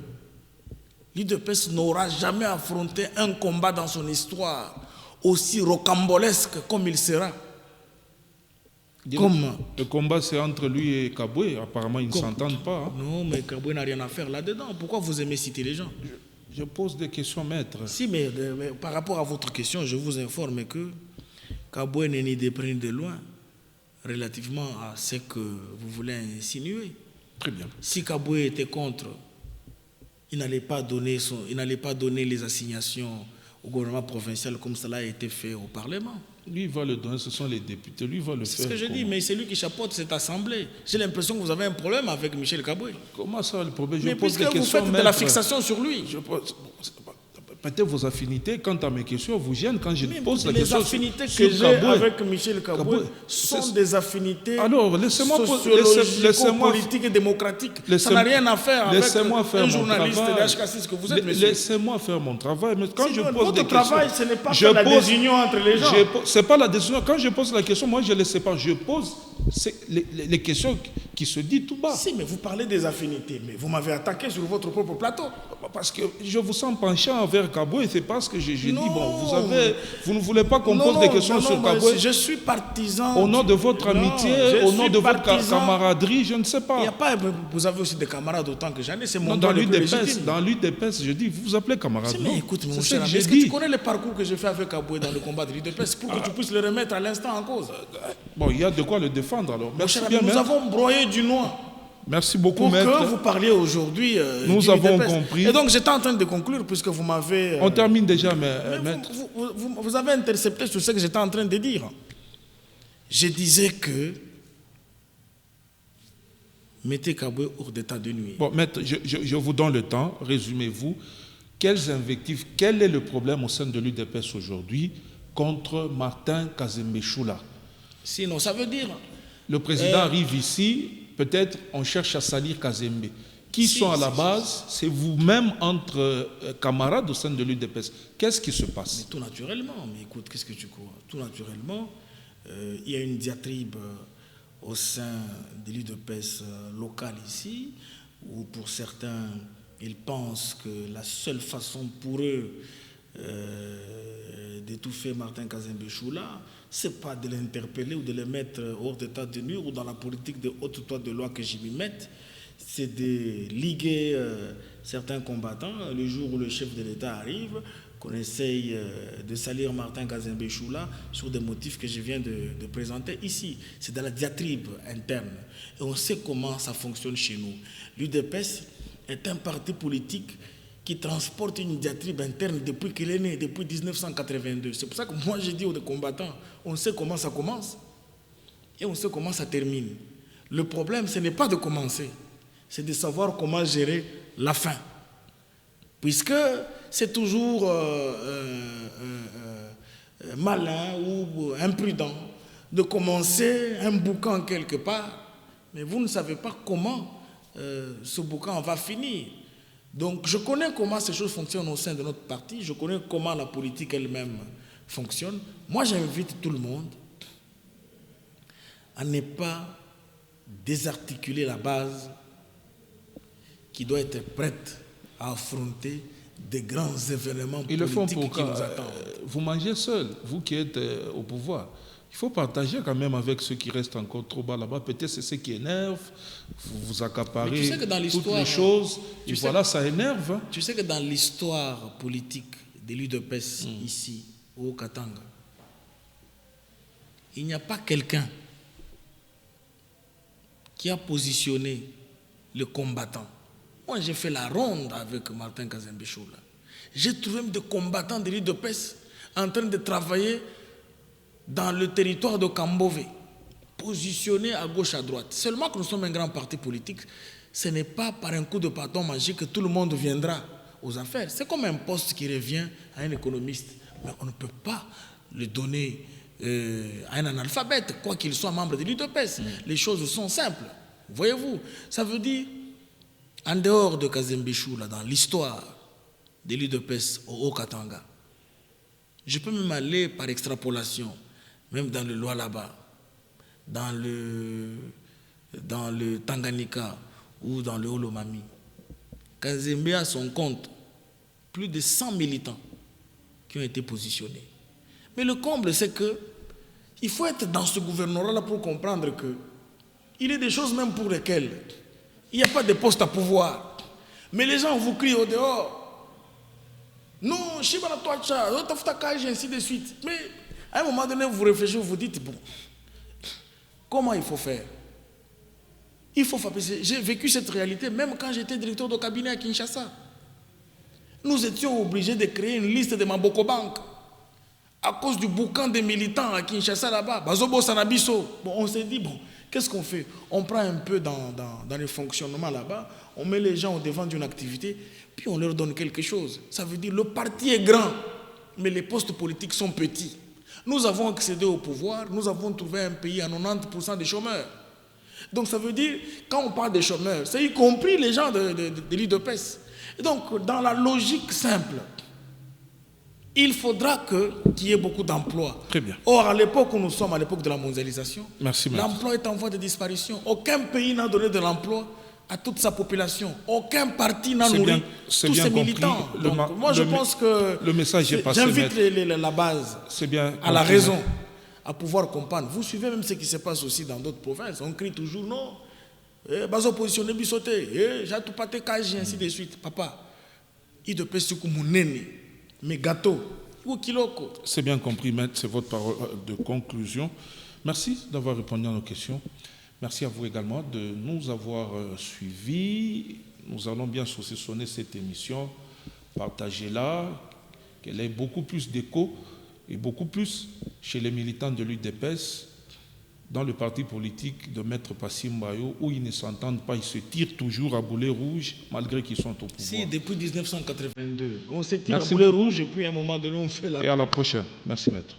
l'UDPS n'aura jamais affronté un combat dans son histoire aussi rocambolesque comme il sera. Le combat, c'est entre lui et Kaboué. Apparemment, ils ne s'entendent pas. Hein. Non, mais Kaboué n'a rien à faire là-dedans. Pourquoi vous aimez citer les gens? Je pose des questions, maître. Si, mais par rapport à votre question, je vous informe que Kaboué n'est ni de près ni de loin relativement à ce que vous voulez insinuer. Très bien. Si Kaboué était contre, il n'allait pas donner les assignations au gouvernement provincial comme cela a été fait au Parlement. Lui, il va le donner, ce sont les députés. Lui, il va le faire. C'est ce que je dis, mais c'est lui qui chapeaute cette assemblée. J'ai l'impression que vous avez un problème avec Michel Kaboué. Comment ça, le problème? Mais puisque vous faites de la fixation sur lui. Peut-être vos affinités, quant à mes questions, vous gênent quand je pose la question. Les affinités que j'ai avec Michel Kaboué sont des affinités sociologico-politiques et démocratiques. Ça n'a rien à faire avec un journaliste de HK6 que vous êtes, monsieur. Laissez-moi faire mon travail. Mais quand je pose votre des travail, questions, ce n'est pas faire la désunion entre les gens. Ce n'est pas la désunion. Quand je pose la question, moi, je ne les sépare. Je pose les questions qui se disent tout bas. Si, mais vous parlez des affinités. Mais vous m'avez attaqué sur votre propre plateau. Parce que je vous sens penchant envers Kaboué, c'est parce que j'ai dit, bon, vous ne voulez pas qu'on pose des questions sur Kaboué. Je suis partisan. Au nom de votre amitié, au nom de votre camaraderie, je ne sais pas. Il y a pas. Vous avez aussi des camarades autant que j'en ai, c'est mon droit le plus légitime. Dans l'UDPS, je dis, vous vous appelez camarade. Mais écoute, mon cher ami, est-ce que tu connais le parcours que j'ai fait avec Kaboué dans le combat de l'UDPS pour que tu puisses le remettre à l'instant en cause? Bon, il y a de quoi le défendre alors. Mon cher ami, nous avons broyé du noir. Merci beaucoup, maître. Pour que vous parliez aujourd'hui. Nous avons compris. Et donc, j'étais en train de conclure, puisque vous m'avez. On termine déjà, maître. Vous avez intercepté sur ce que j'étais en train de dire. Je disais que. Mettez Kaboué hors d'état de nuit. Bon, maître, je vous donne le temps. Résumez-vous. Quels invectives, quel est le problème au sein de l'UDPS aujourd'hui contre Martin Kazembe Choula? Sinon, ça veut dire. Le président arrive ici. Peut-être on cherche à salir Kazembe. Qui sont à la base? C'est vous-même entre camarades au sein de l'UDPS. Qu'est-ce qui se passe? Mais tout naturellement. Mais écoute, qu'est-ce que tu crois? Tout naturellement, il y a une diatribe au sein de l'UDPS local ici, où pour certains, ils pensent que la seule façon pour eux d'étouffer Martin Kazembe Choula, c'est pas de l'interpeller ou de le mettre hors d'état de nuire ou dans la politique de haute toit de loi que j'y m'y mette, c'est de liguer certains combattants le jour où le chef de l'État arrive, qu'on essaye de salir Martin Kazembe Choula sur des motifs que je viens de présenter ici. C'est de la diatribe interne. Et on sait comment ça fonctionne chez nous. L'UDPS est un parti politique qui transporte une diatribe interne depuis qu'il est né, depuis 1982. C'est pour ça que moi je dis aux combattants, on sait comment ça commence et on sait comment ça termine. Le problème, ce n'est pas de commencer, c'est de savoir comment gérer la fin. Puisque c'est toujours malin ou imprudent de commencer un boucan quelque part, mais vous ne savez pas comment ce boucan va finir. Donc, je connais comment ces choses fonctionnent au sein de notre parti. Je connais comment la politique elle-même fonctionne. Moi, j'invite tout le monde à ne pas désarticuler la base qui doit être prête à affronter des grands événements politiques qui nous attendent. Vous mangez seul, vous qui êtes au pouvoir. Il faut partager quand même avec ceux qui restent encore trop bas là-bas. Peut-être c'est ce qui énerve, vous accaparez toutes les choses, et voilà, ça énerve. Tu sais que dans l'histoire politique de l'UDPS ici, au Katanga, il n'y a pas quelqu'un qui a positionné le combattant. Moi, j'ai fait la ronde avec Martin Kazembe Choula. J'ai trouvé des combattants de l'UDPS en train de travailler dans le territoire de Kambové, positionnés à gauche, à droite. Seulement que nous sommes un grand parti politique, ce n'est pas par un coup de bâton magique que tout le monde viendra aux affaires. C'est comme un poste qui revient à un économiste. Mais on ne peut pas le donner à un analphabète, quoi qu'il soit membre de l'UDPS. Les choses sont simples. Voyez-vous, ça veut dire, en dehors de Kazembe Choula, dans l'histoire de l'UDPS au Haut-Katanga, je peux même aller par extrapolation, même dans le Lualaba, dans le Tanganyika ou dans le Holomami. Kazembe a son compte plus de 100 militants qui ont été positionnés. Mais le comble, c'est que il faut être dans ce gouvernement-là pour comprendre que il y a des choses même pour lesquelles il n'y a pas de poste à pouvoir. Mais les gens vous crient au dehors. Non, Shibana Toacha, ainsi de suite. Mais à un moment donné, vous réfléchissez, vous dites, bon, comment il faut faire? Il faut faire. J'ai vécu cette réalité même quand j'étais directeur de cabinet à Kinshasa. Nous étions obligés de créer une liste de Maboko Bank à cause du boucan des militants à Kinshasa là-bas. Bazobo Sanabiso. Bon, on s'est dit, bon, qu'est-ce qu'on fait? On prend un peu dans le fonctionnement là-bas, on met les gens au devant d'une activité, puis on leur donne quelque chose. Ça veut dire le parti est grand, mais les postes politiques sont petits. Nous avons accédé au pouvoir, nous avons trouvé un pays à 90% de chômeurs. Donc ça veut dire, quand on parle des chômeurs, c'est y compris les gens de l'UDPS. Et donc, dans la logique simple, il faudra qu'il y ait beaucoup d'emplois. Très bien. Or, à l'époque où nous sommes, à l'époque de la mondialisation, l'emploi est en voie de disparition. Aucun pays n'a donné de l'emploi à toute sa population. Aucun parti n'a nourri tous ses militants. Donc, moi, je pense que le message est passé. J'invite la base à la raison, à pouvoir comprendre. Vous suivez même ce qui se passe aussi dans d'autres provinces. On crie toujours non. Bazo positionné bisoté. J'ai tout pâté cage, ainsi de suite. Papa, il de pèse comme mon nez. Mes gâteaux. C'est bien compris, maître. C'est votre parole de conclusion. Merci d'avoir répondu à nos questions. Merci à vous également de nous avoir suivis. Nous allons bien saucissonner cette émission, partager-la, qu'elle ait beaucoup plus d'écho et beaucoup plus chez les militants de l'UDPS, dans le parti politique de Maître Passim Bayo, où ils ne s'entendent pas, ils se tirent toujours à boulet rouge, malgré qu'ils sont au pouvoir. Si, depuis 1982, on se tire à boulet rouge et puis à un moment donné, on fait la... Et à la prochaine. Merci, maître.